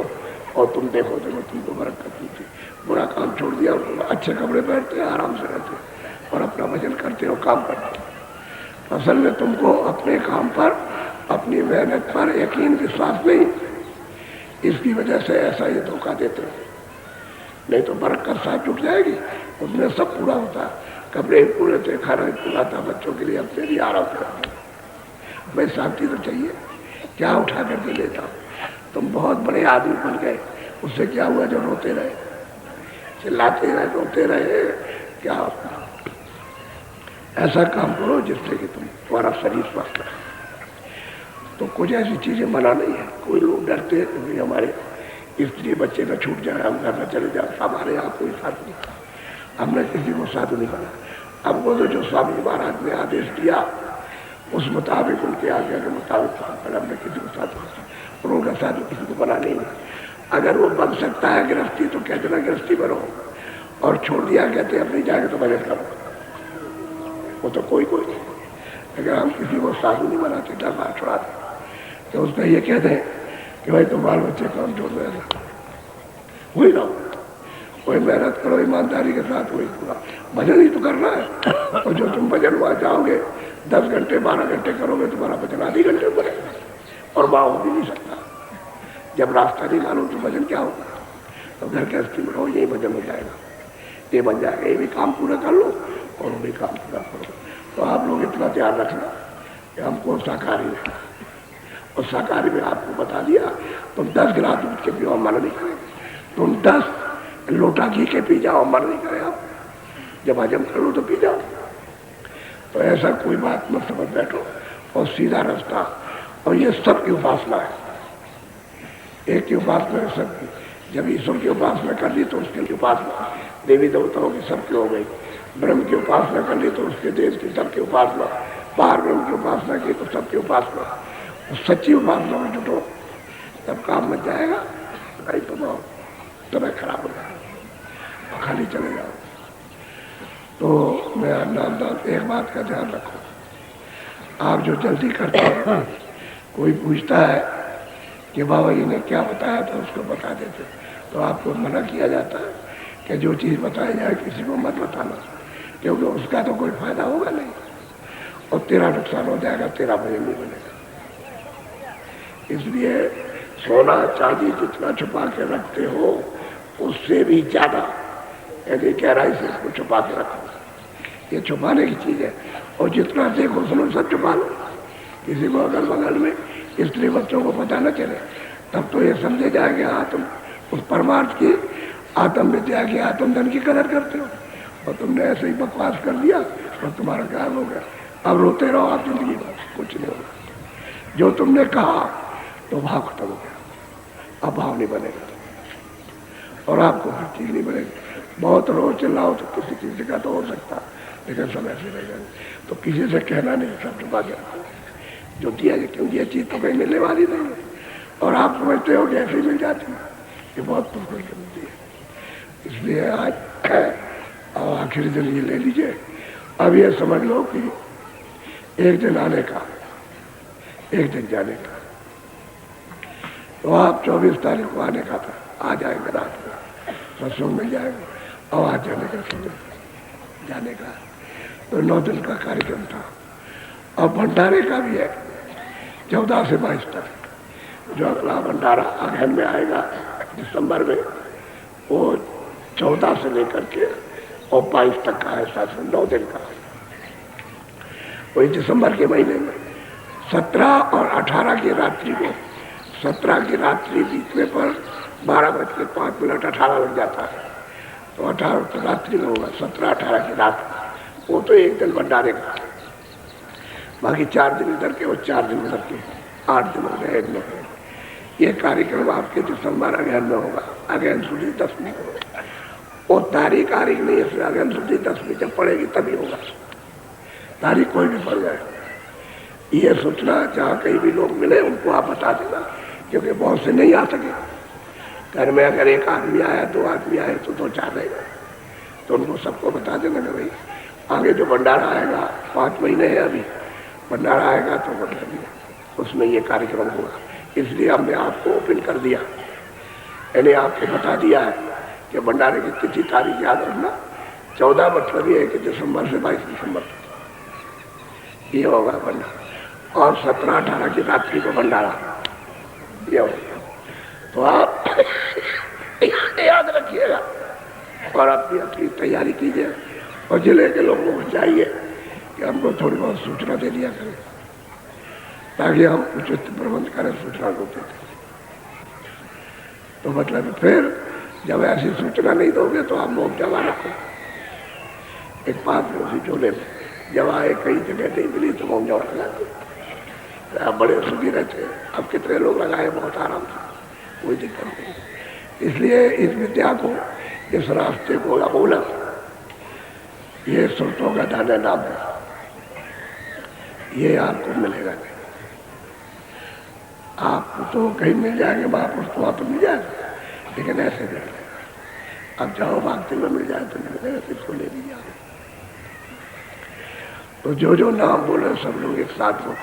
S1: और तुम देखो तुमको बरकत मिलती। बुरा काम छोड़ दिया, अच्छे कपड़े पहनते हैं, आराम से रहते हैं और अपना भजन करते हो, काम करते हो। असल में तुमको अपने काम पर, अपनी मेहनत पर यकीन विश्वास नहीं, इसकी वजह से ऐसा ये धोखा देते हो। नहीं तो बरकत साथ जुट जाएगी, उसमें सब पूरा होता, कपड़े पूरे थे, खाना पूरा था, बच्चों के लिए अपने लिए आराम करते। भाई शांति तो चाहिए, क्या उठा करके ले जाओ। तुम बहुत बड़े आदमी बन गए, उससे क्या हुआ जो रोते रहे, चिल्लाते रहे, रोते रहे, क्या होता। ऐसा काम करो जिससे कि तुम्हारा शरीर स्वस्थ रहे। तो कुछ ऐसी चीजें मना नहीं है। कोई लोग डरते हैं क्योंकि हमारे स्त्री बच्चे का छूट जाए, हम घर में चले जाए। हमारे यहाँ कोई साधु नहीं, हमने किसी को साधु नहीं बना। हमको तो जो स्वामी महाराज ने आदेश दिया उस मुताबिक, उनके आज्ञा के मुताबिक हमने किसी को साधु और उनका साधु किसी को बना नहीं। अगर वो बन सकता है गृहस्थी तो कहते ना गृहस्थी बनो, और छोड़ दिया कहते अपनी जाके तो भजन करो, वो तो कोई नहीं। अगर हम किसी को साधु नहीं बनाते, डर बार छुड़ाते, तो उसका ये कहते हैं कि भाई तुम बाल बच्चे काम छोड़ दो, वही रहो, वही मेहनत करो ईमानदारी के साथ, वही पूरा भजन ही तो करना है। और जो तुम भजन वहां जाओगे 10 घंटे 12 घंटे करोगे, तुम्हारा भजन आधे घंटे में बनेगा और वहां हो भी नहीं सकता। जब रास्ता निकालो तो भजन क्या होगा। तो घर के अस्थित में रहो, यही भजन हो जाएगा, ये बन जाएगा। ये भी काम पूरा कर लो और वो भी काम पूरा करो। तो आप लोग इतना ध्यान रखना कि हमको शाकाहारी रहना, और शाकाहारी में आपको बता दिया, तुम 10 गिलास दूध के पियो, मन नहीं करेगा। तुम 10 लोटा घी के पी जाओ, मन नहीं करे। आप जब हजम कर लो तो पी जाओ। तो ऐसा कोई बात मत समझ बैठो, और सीधा रास्ता। और ये सबकी उपासना है, एक की उपासना है सबकी। जब ईश्वर की उपासना कर ली तो उसकी उपासना देवी देवताओं की सबकी हो गई। ब्रह्म की उपासना कर ली तो उसके देश की सबकी उपासना, बाहर ब्रह्म की उपासना की तो सबकी उपासना। सच्ची उपासना में जुटो, तब काम मच जाएगा। नहीं तो समय खराब हो जाएगा, खाली चले जाओ। तो मैं नाम एक बात का ध्यान रखो, आप जो जल्दी करते हैं, कोई पूछता है कि बाबा जी ने क्या बताया था, उसको बता देते, तो आपको मना किया जाता है कि जो चीज़ बताई जाए किसी को मत बताना, क्योंकि उसका तो कोई फायदा होगा नहीं और तेरा नुकसान हो जाएगा, तेरा भजन नहीं बनेगा। इसलिए सोना चांदी जितना छुपा के रखते हो उससे भी ज्यादा यदि गहराई से इसको छुपा के रखो। ये छुपाने की चीज है, और जितना देखो सुनो सब छुपा लो। किसी को अगल बगल में स्त्री बच्चों को पता न चले, तब तो ये समझे जाएगा आत्म उस परमार्थ की, आत्म विद्या की, आत्मधन की कदर करते हो। और तुमने ऐसे ही बकवास कर दिया और तुम्हारा क्या हो गया। अब रोते रहो आप जिंदगी भर, कुछ नहीं होगा। जो तुमने कहा तो भाव खत्म हो गया, अब भाव नहीं बनेगा और आपको हर चीज नहीं बनेगी। बहुत रोज चिल्लाओ तो किसी का तो हो सकता, लेकिन समय से रहेगा। तो किसी से कहना नहीं, सब छुपा के रखो। जो दिया है, क्योंकि ये चीज तो कहीं मिलने वाली नहीं है, और आप समझते हो कि ऐसे ही मिल जाती है, ये बहुत खुश मिलती है। इसलिए आज आखिरी दिन ये ले लीजिए। अब ये समझ लो कि एक दिन आने का, एक दिन जाने का। तो आप 24 तारीख को आने का था, आ जाएंगे रात में, सत्संग मिल जाएगा। और आज जाने का समय, जाने का तो 9 दिन का कार्यक्रम था। और भंडारे का भी है 14 से 22 तक। जो अगला भंडारा अगहन में आएगा दिसंबर में, वो 14 से लेकर के और 22 तक का है, 9 दिन का। वही दिसंबर के महीने में 17 और 18 की रात्रि को, 17 की रात्रि बीतने पर 12:05 18 लग जाता है, तो 18 तो रात्रि में होगा, 17-18 की रात, वो तो एक दिन भंडारे का। बाकी 4 दिन इधर के और 4 दिन उधर के, 8 दिन हो गए एक में। ये कार्यक्रम आपके दिसंबर अगहन में होगा, अगहन सुधी 10वीं को। वो तारीख नहीं है, अगहन सुधी 10वीं जब पड़ेगी तभी होगा। तारीख कोई भी पड़ जाए, ये सोचना जहाँ कहीं भी लोग मिले उनको आप बता देना, क्योंकि बहुत से नहीं आ सके। घर में अगर एक आदमी आया, 2 आदमी आए तो 2-4 रहेगा, तो उनको सबको बता देना कि भाई आगे जो भंडारा आएगा, 5 महीने है अभी, भंडारा आएगा तो उसमें ये कार्यक्रम होगा। इसलिए हमने आपको ओपन कर दिया मैंने आपको बता दिया है कि भंडारे की तिथि तारीख याद रखना, 14 मतलब ये है कि दिसंबर से 22 दिसंबर तक ये होगा भंडारा, और 17-18 की रात्रि को भंडारा ये होगा। तो आप याद रखिएगा और अपनी अपनी तैयारी कीजिए, और जिले के लोगों को चाहिए कि हमको थोड़ी बहुत सूचना दे दिया करें ताकि हम उचित प्रबंध करें सूचना को देते। तो मतलब फिर जब ऐसी सूचना नहीं दोगे तो आप लोग जमा रखो एक पास में उसी झोले में, जवाएं कई जगह नहीं मिली तो हम जमा लगाते, आप बड़े सुखी रहते। अब कितने लोग लगाए बहुत आराम से, कोई दिक्कत नहीं। इसलिए इस विद्या को, इस रास्ते को अमूलक, ये सुरतों का दादा नाम है, ये आपको मिलेगा नहीं। आपको तो कहीं मिल जाएंगे महापुरुष, तो वहाँ तो मिल जाएगा, लेकिन ऐसे नहीं मिलेगा। अब जाओ भागते में मिल जाए तो नहीं मिलेगा, तो इसको ले लीजिए। तो जो जो नाम बोले सब लोग एक साथ हो।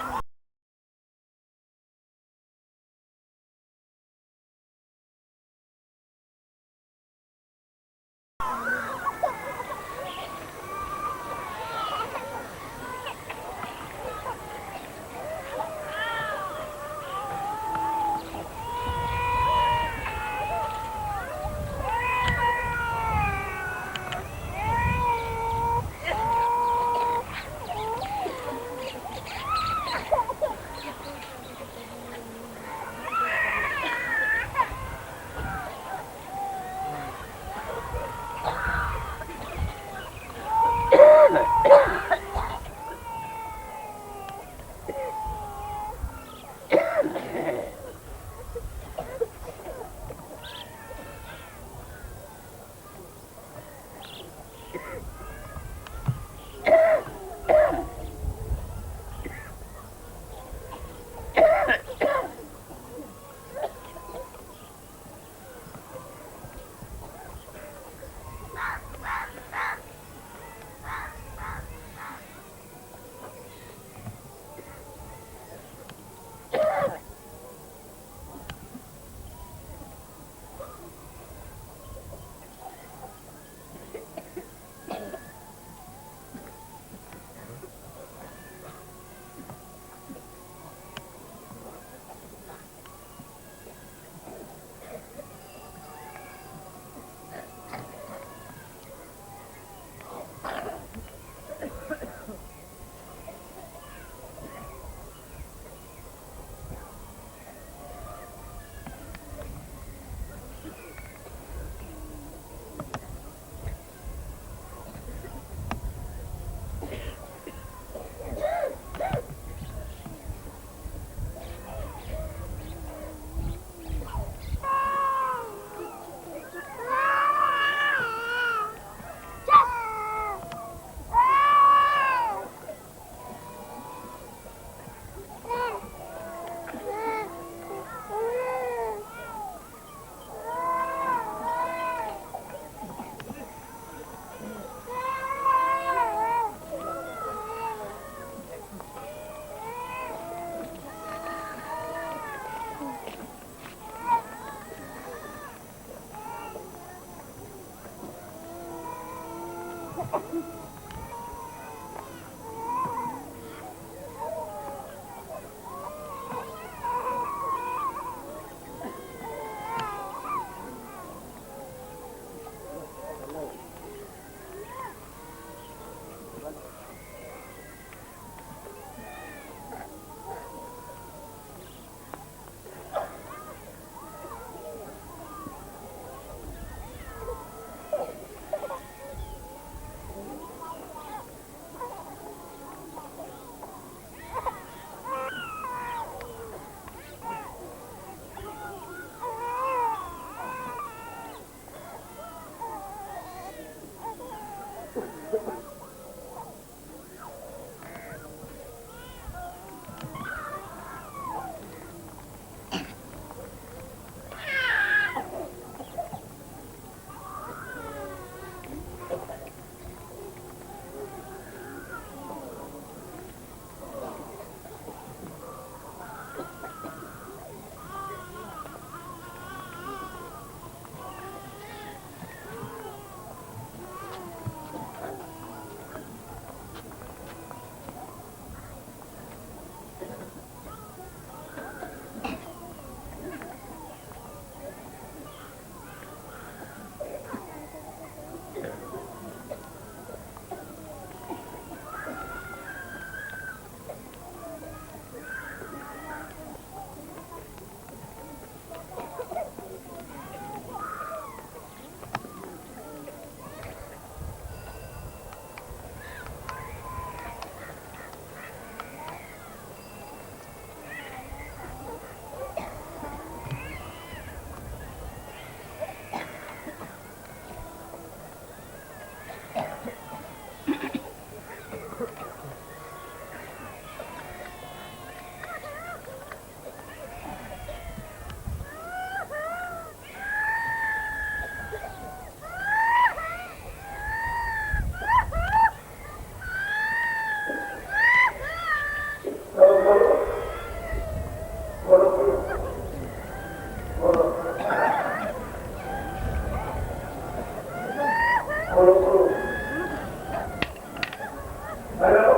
S1: हेलो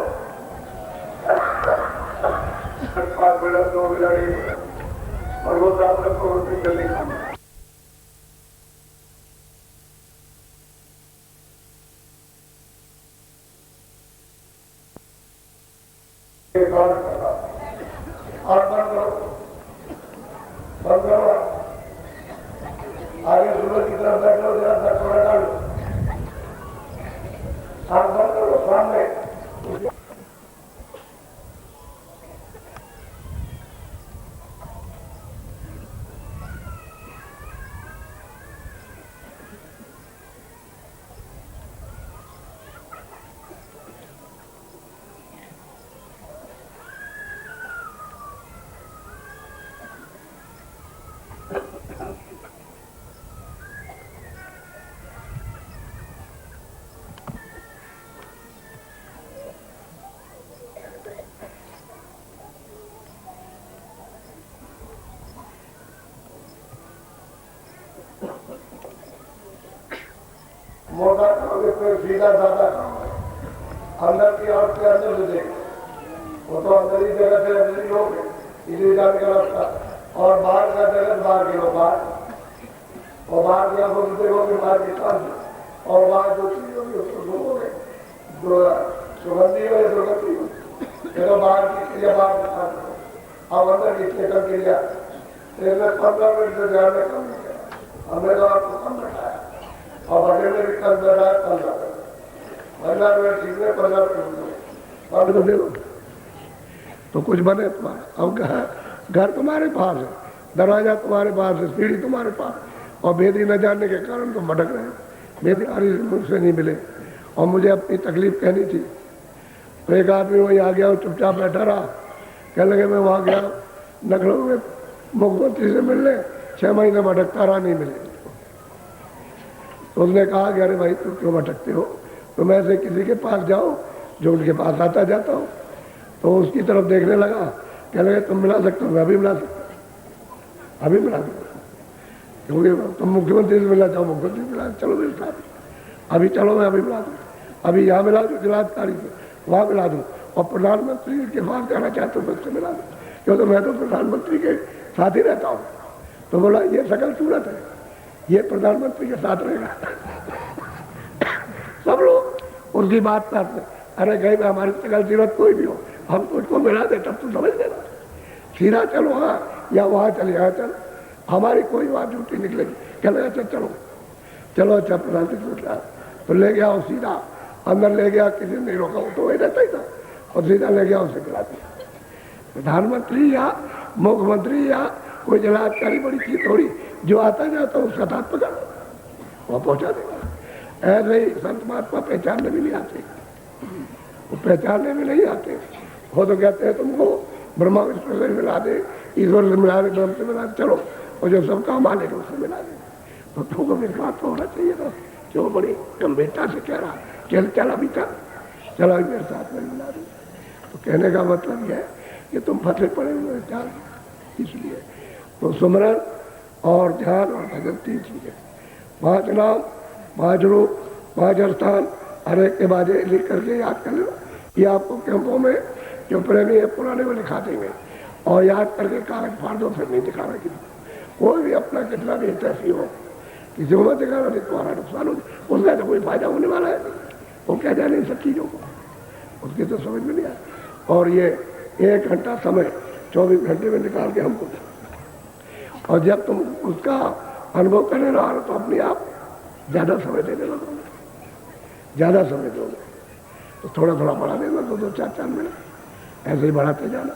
S1: 5 मिनट 2 मिनट 1 मिनट और वो साहब को जल्दी खाना और बंद करो आगे सूरज की तरफ बैठो जरा सा थोड़ा डालो आग बंद करो सामने मोटा करोगे फिर सीधा साधा काम है अंदर की औरत के अंदर से देख वो तो अंदर ही जगत है अंदर ही लोग इसी जाने का रास्ता और बाहर का जगत बाहर के लोग बाहर और बाहर की आंखों से देखोगे बाहर की सांस और बाहर जो चीज होगी उसको घूमोगे जो सुगंधी हो या दुर्गंधी हो चलो बाहर की क्रिया बाहर के साथ अब अंदर की चेतन क्रिया 15 मिनट से ध्यान में कम नहीं किया हमने तो आपको कम बैठाया और बड़े में भी कल बैठा है 15 मिनट ठीक है 15 मिनट दे दो तो कुछ बने तुम्हारा अब घर तुम्हारे पास है दरवाजा तुम्हारे पास है सीढ़ी तुम्हारे पास और बेदी न जानने के कारण तुम भटक रहे हो बेदी आरी मुझसे नहीं मिले और मुझे अपनी तकलीफ कहनी थी तो एक आदमी वहीं आ गया चुपचाप बैठा रहा कहने लगे मैं वहाँ गया लखनऊ में मुख्यमंत्री से मिलने 6 महीने भटकता रहा नहीं मिले तो उसने कहा कि अरे भाई तुम क्यों भटकते हो तो मैं से किसी के पास जाओ जो उनके पास आता जाता हूँ तो उसकी तरफ देखने लगा कहने लगे तुम मिला सकते हो मैं अभी मिला सकता अभी मिला सकता क्योंकि तुम मुख्यमंत्री से मिलना चाहो मुख्यमंत्री मिला चलो मेरे साथ अभी चलो मैं अभी मिला दूँ अभी यहाँ मिला दूँ जिलाधिकारी से वहाँ मिला दूँ और प्रधानमंत्री के पास जाना चाहते हो उससे मिला दूँ क्योंकि मैं तो प्रधानमंत्री के साथ ही रहता हूँ तो बोला ये सकल सूरत है ये प्रधानमंत्री के साथ रहेगा सब लोग उसकी बात करते अरे गए में हमारी सकल सूरत कोई भी हो हम तुझको मिला दे तब तू समझ लेना सीधा चलो हाँ या वहाँ चले यहाँ चल हमारी कोई बात झूठी निकलेगी कहने अच्छा चलो चलो अच्छा प्रधानमंत्री तो ले गया और सीधा अंदर ले गया किसी ने रोका तो वही रहता ही था और सीधा ले गया उसे खिला दिया प्रधानमंत्री या मुख्यमंत्री या कोई जिलाधिकारी बड़ी चीज थोड़ी जो आता जाता उसका हाथ पकड़ वो पहुंचा देगा ऐसे ही संत महात्मा पहचानने भी नहीं आते वो पहचानने में नहीं आते वो तो कहते हैं तुमको ब्रह्मा विष्णु से मिला दे ईश्वर से मिला दे ब्रह्म से मिला दे चलो और जो सबका मालिक उससे मिला दे तो तुमको विश्वास तो होना चाहिए था जो बड़ी गंभीरता से कह रहा चला भी चला भी मेरे साथ में मिला दे तो कहने का मतलब यह है कि तुम फंसे पड़े हुए ध्यान इसलिए तो सुमरन और ध्यान और भजन 3 चीजें 5 नाम 5 रूप 5 स्थान हर एक के बाद लिख करके याद कर लो ये आपको कैंपों में जो प्रेमी है पुराने में लिखा देंगे और याद करके कागज फाड़ दो फिर नहीं दिखाना किसी कोई भी अपना कितना भी ऐसी हो किसी को मत दिखाना नहीं तुम्हारा नुकसान हो उसका तो कोई फायदा होने वाला है वो क्या जाने इन सब चीज़ों को उसकी तो समझ में नहीं आया और ये 1 घंटा समय 24 घंटे में निकाल के हमको और जब तुम उसका अनुभव करने रहा तो अपने आप ज़्यादा समय देने लगोगे ज़्यादा समय दोगे तो थोड़ा थोड़ा बढ़ा देना तो 2-4 मिनट ऐसे ही बढ़ाते जाना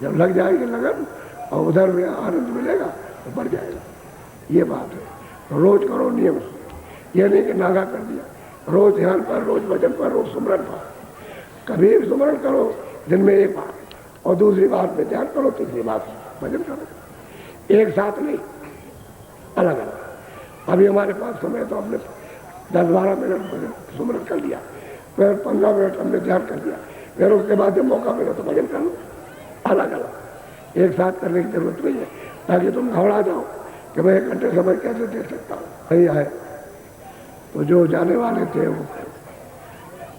S1: जब लग जाएगी लगन और उधर में आनंद मिलेगा तो बढ़ जाएगा ये बात है तो रोज करो नियम से ये नहीं कि नागा कर दिया रोज ध्यान पर रोज भजन पर रोज सुमरन पर कभी भी सुमरन करो दिन में 1 बार और दूसरी बात में ध्यान करो तीसरी बात भजन करो एक साथ नहीं अलग अलग अभी हमारे पास समय तो हमने 10-12 मिनट भजन सुमरन कर लिया फिर 15 मिनट हमने ध्यान कर दिया फिर उसके बाद जब मौका मिला तो भजन कर लो अलग अलग एक साथ करने की जरूरत नहीं है ताकि तुम घबरा जाओ कि मैं 1 घंटे समय कैसे दे सकता हूँ नहीं आए तो जो जाने वाले थे वो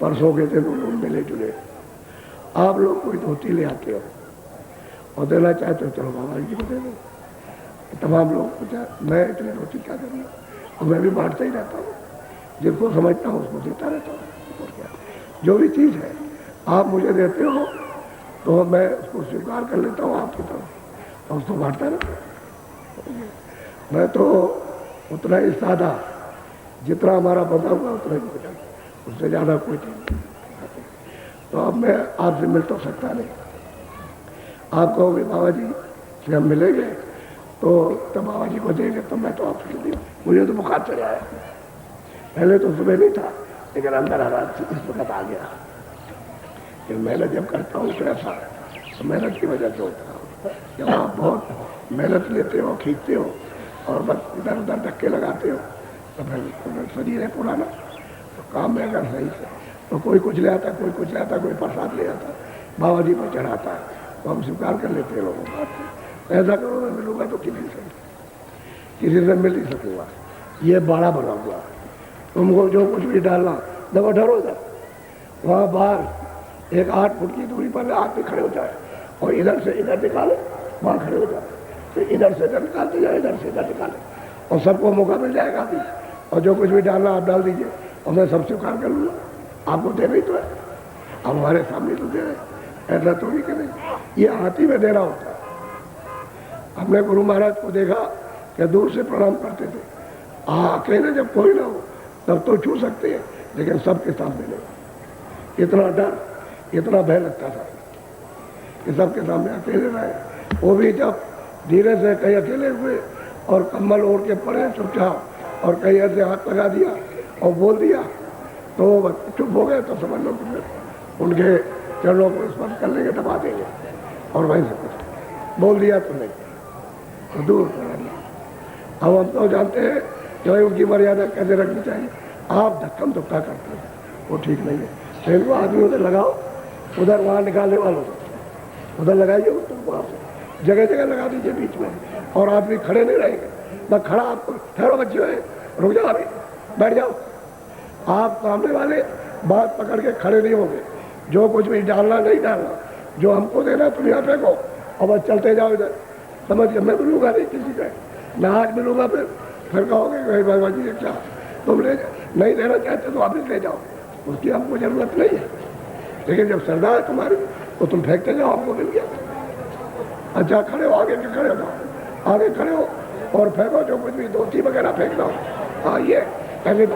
S1: परसों के दिन लोग मिले जुले। आप लोग कोई धोती ले आते हो और देना चाहते हो, चलो बाबा जी को दे दो। तमाम लोग पूछा मैं इतनी धोती क्या करूँगा, और मैं भी बांटता ही रहता हूँ, जिसको समझता हूँ उसको देता रहता हूँ। और क्या, जो भी चीज़ है आप मुझे देते हो तो मैं उसको स्वीकार कर लेता हूँ आपकी तरफ, और उसको बांटता रहता हूँ। मैं तो उतना ही सादा, जितना हमारा बंधा हुआ उतना ही बचा, उससे ज़्यादा कोई चीज़ नहीं। तो अब मैं आपसे मिल तो सकता नहीं। आप कहोगे बाबा जी से हम मिलेंगे तो तब बाबा जी को देंगे, तो मैं तो आपसे नहीं, मुझे तो बुखार चढ़ आया। पहले तो सुबह नहीं था, लेकिन अंदर हालात इस वक्त आ गया कि मेहनत जब करता हूँ तो ऐसा, तो मेहनत की वजह से होता हूँ। जब आप बहुत मेहनत लेते हो, खींचते हो और बस इधर उधर धक्के लगाते हो, तो फिर शरीर है पुराना, तो काम में अगर सही से तो कोई कुछ ले आता, कोई कुछ ले आता, कोई प्रसाद ले आता, बाबा जी पर चढ़ाता है, तो हम स्वीकार कर लेते हैं लोगों को। ऐसा करो मैं मिलूंगा तो किसी से मिल नहीं सकूंगा। ये बाड़ा बना हुआ है, तुमको जो कुछ भी डालना, दबा ठहरो इधर, वहाँ बाहर 1-8 फुट की दूरी पर आदमी खड़े हो जाए और इधर से इधर निकाले, वहाँ खड़े हो जाए, तो इधर से इधर निकालते जाए, इधर से इधर निकाले, और सबको मौका मिल जाएगा अभी। और जो कुछ भी डालना आप डाल दीजिए और मैं सब स्वीकार कर लूँगा। आपको देना ही तो है, अब हमारे सामने तो दे रहे, ऐसा तो नहीं करें, ये हाथी में देना होता है। हमने गुरु महाराज को देखा कि दूर से प्रणाम करते थे, अकेले जब कोई ना हो तब तो छू सकते हैं, लेकिन सबके सामने नहीं। इतना डर, इतना भय लगता था कि सबके सामने अकेले रहे। वो भी जब धीरे से कहीं अकेले हुए और कम्बल ओढ़ के पड़े चुपचाप, और कहीं ऐसे हाथ लगा दिया और बोल दिया तो चुप हो गए, तो समझ लो उनके चरणों को स्पर्श कर लेंगे, दबा देंगे, और वहीं से कुछ बोल दिया तो नहीं, तो दूर कर लिया। अब हम तो जानते हैं कि भाई उनकी मर्यादा कैसे रखनी चाहिए। आप धक्कम धुक्का करते हैं, वो ठीक नहीं है। तो इनको आदमी उधर लगाओ, उधर वहाँ निकालने वालों को उधर लगाइए, वहाँ से जगह जगह लगा दीजिए बीच में, और आदमी खड़े नहीं रहेंगे। बस खड़ा आपको, ठहरो बच्चे, रुक जाओ, अभी बैठ जाओ। आप सामने वाले बात पकड़ के खड़े नहीं होंगे, जो कुछ भी डालना नहीं डालना, जो हमको देना तुम यहाँ फेंको और बस चलते जाओ इधर। समझ के मैं मिलूंगा नहीं किसी का, मैं आज मिलूंगा, फिर कहोगे भाई बाबा जी क्या तुम ले नहीं देना चाहते तो वापस ले जाओ, उसकी हमको जरूरत नहीं है। लेकिन जब श्रद्धा है तुम्हारी तो तुम फेंकते जाओ, हमको मिल गया। अच्छा खड़े हो, आगे के खड़े हो जाओ, आगे खड़े हो और फेंको जो कुछ भी धोती वगैरह फेंक दो। हाँ ये पहले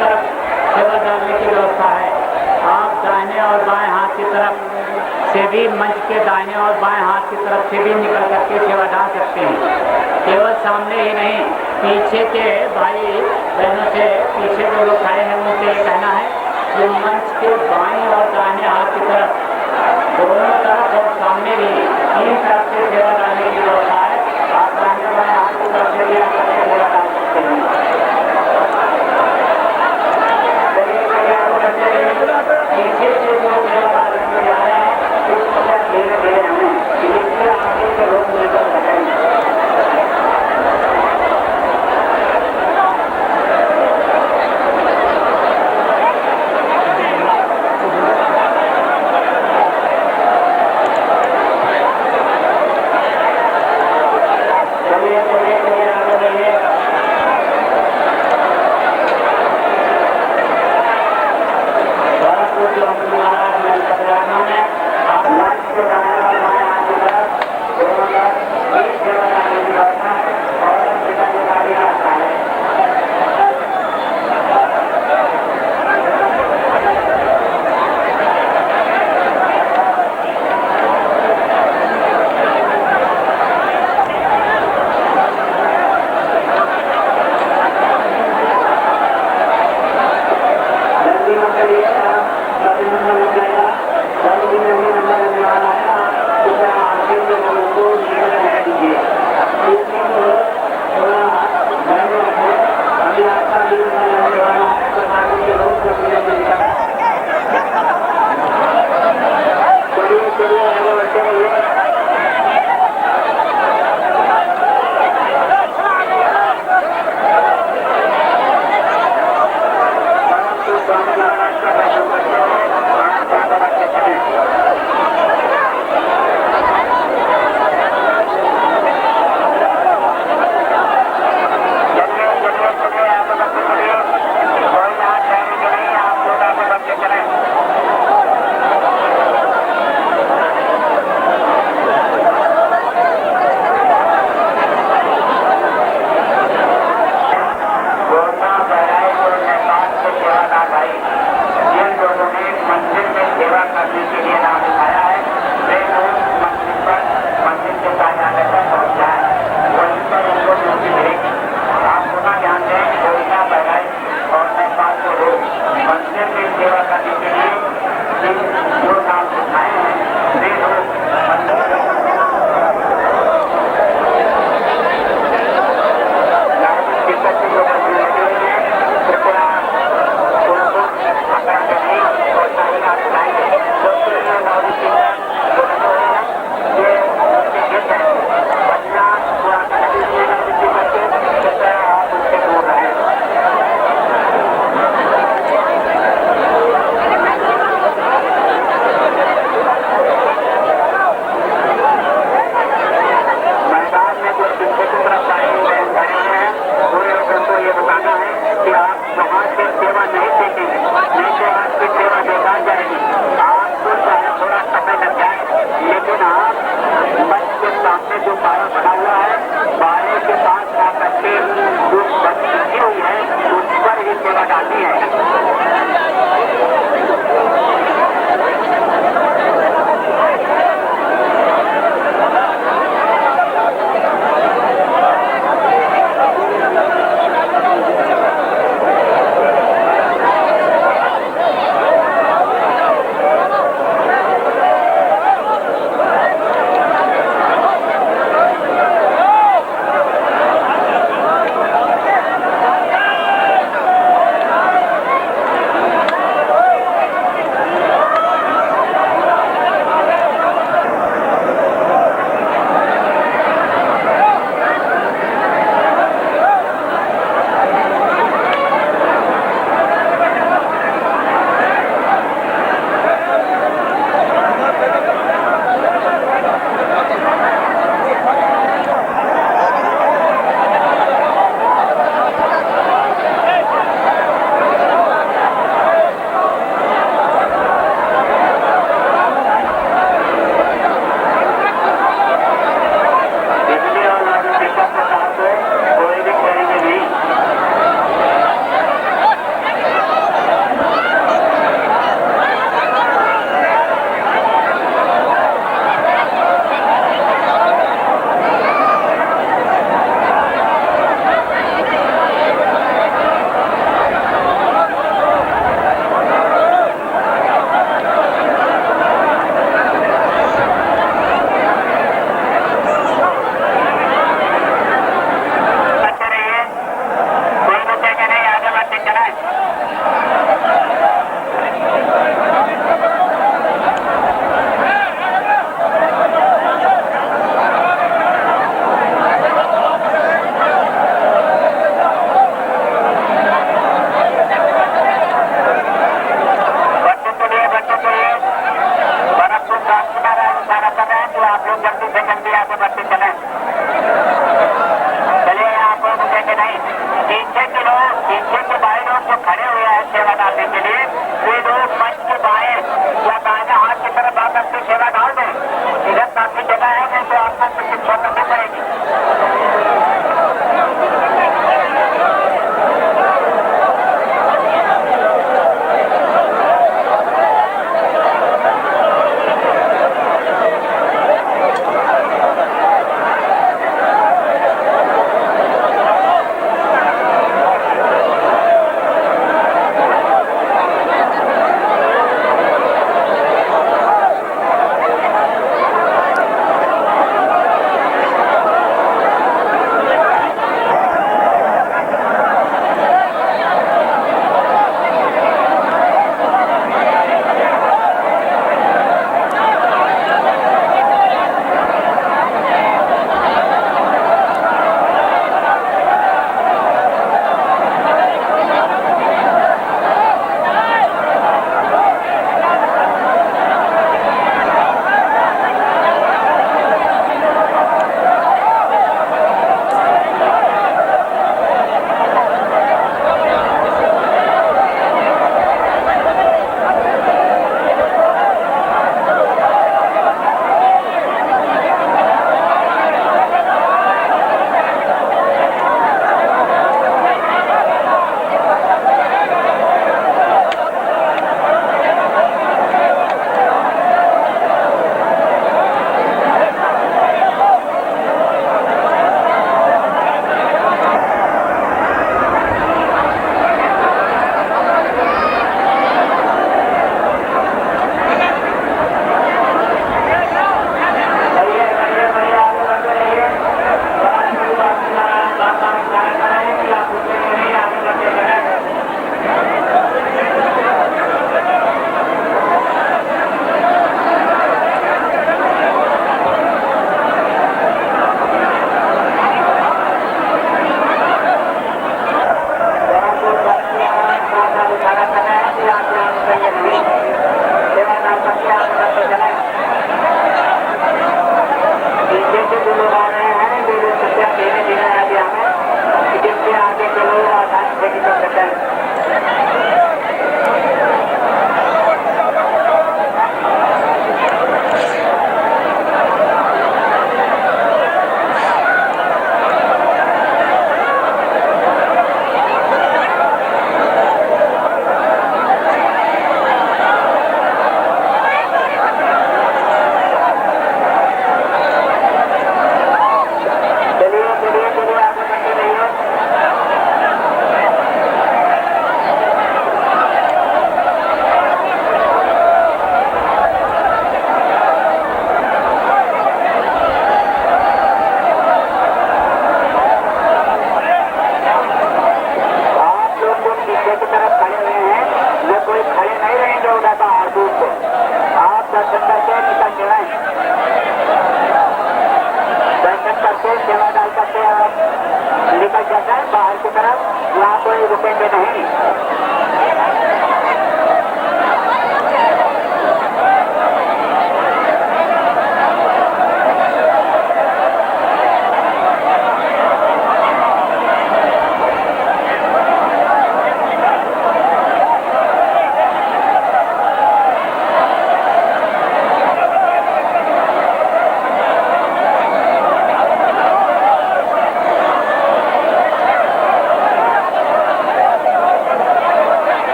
S5: तरफ सेवा डालने की व्यवस्था है। आप दाहिने और बाएं हाथ की तरफ से भी मंच के दाहिने और बाएं हाथ की तरफ से भी निकल करके सेवा डाल सकते हैं। केवल सामने ही नहीं, पीछे के भाई बहनों से पीछे जो लोग खड़े हैं उनसे ये कहना है कि मंच के बाएं और दाहिने हाथ की तरफ दोनों तरफ और सामने भी तीन तरफ से सेवा डालने की व्यवस्था है। आप दाहिने बाएं हाथ की तरफ से भी सेवा डाल सकते हैं। पीछे से जो सेवा डालने जा रहे हैं उसको धीरे धीरे हमें इससे आगे के लोग मिलकर सकेंगे।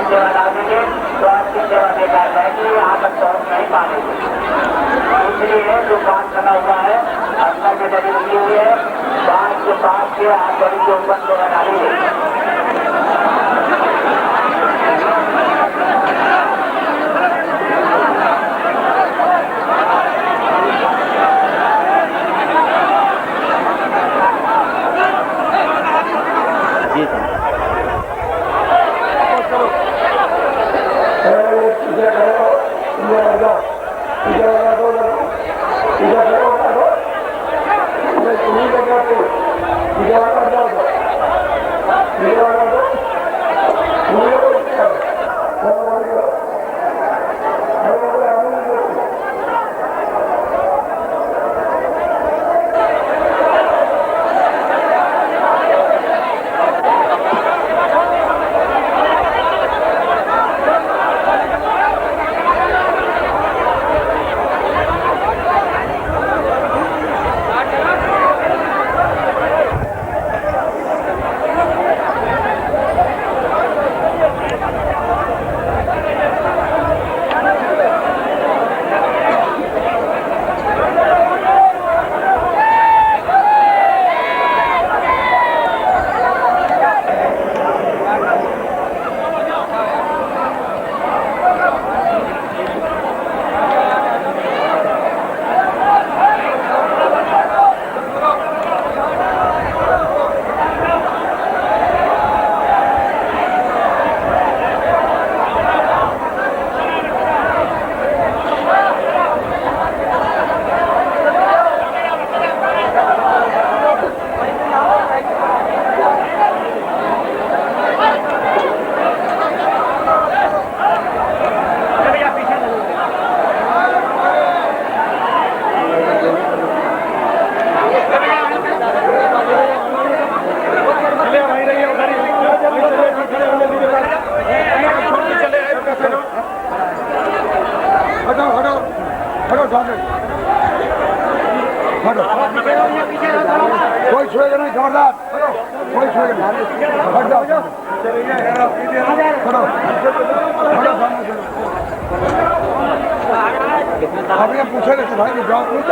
S5: सेवा डालेंगे तो आपकी सेवा बेकार रहेगी, यहाँ तक पहुँच नहीं पाएंगे। इसलिए जो काम लगा हुआ है अंदर में डरी लगी हुई है, बाढ़ के पास से आप बड़ी के ऊपर सेवा डालेंगे।
S1: कोई छुएगा नहीं, खबरदार, कोई छुएगा नहीं, हट जाओ, अब ये पूछे भाई जॉब नहीं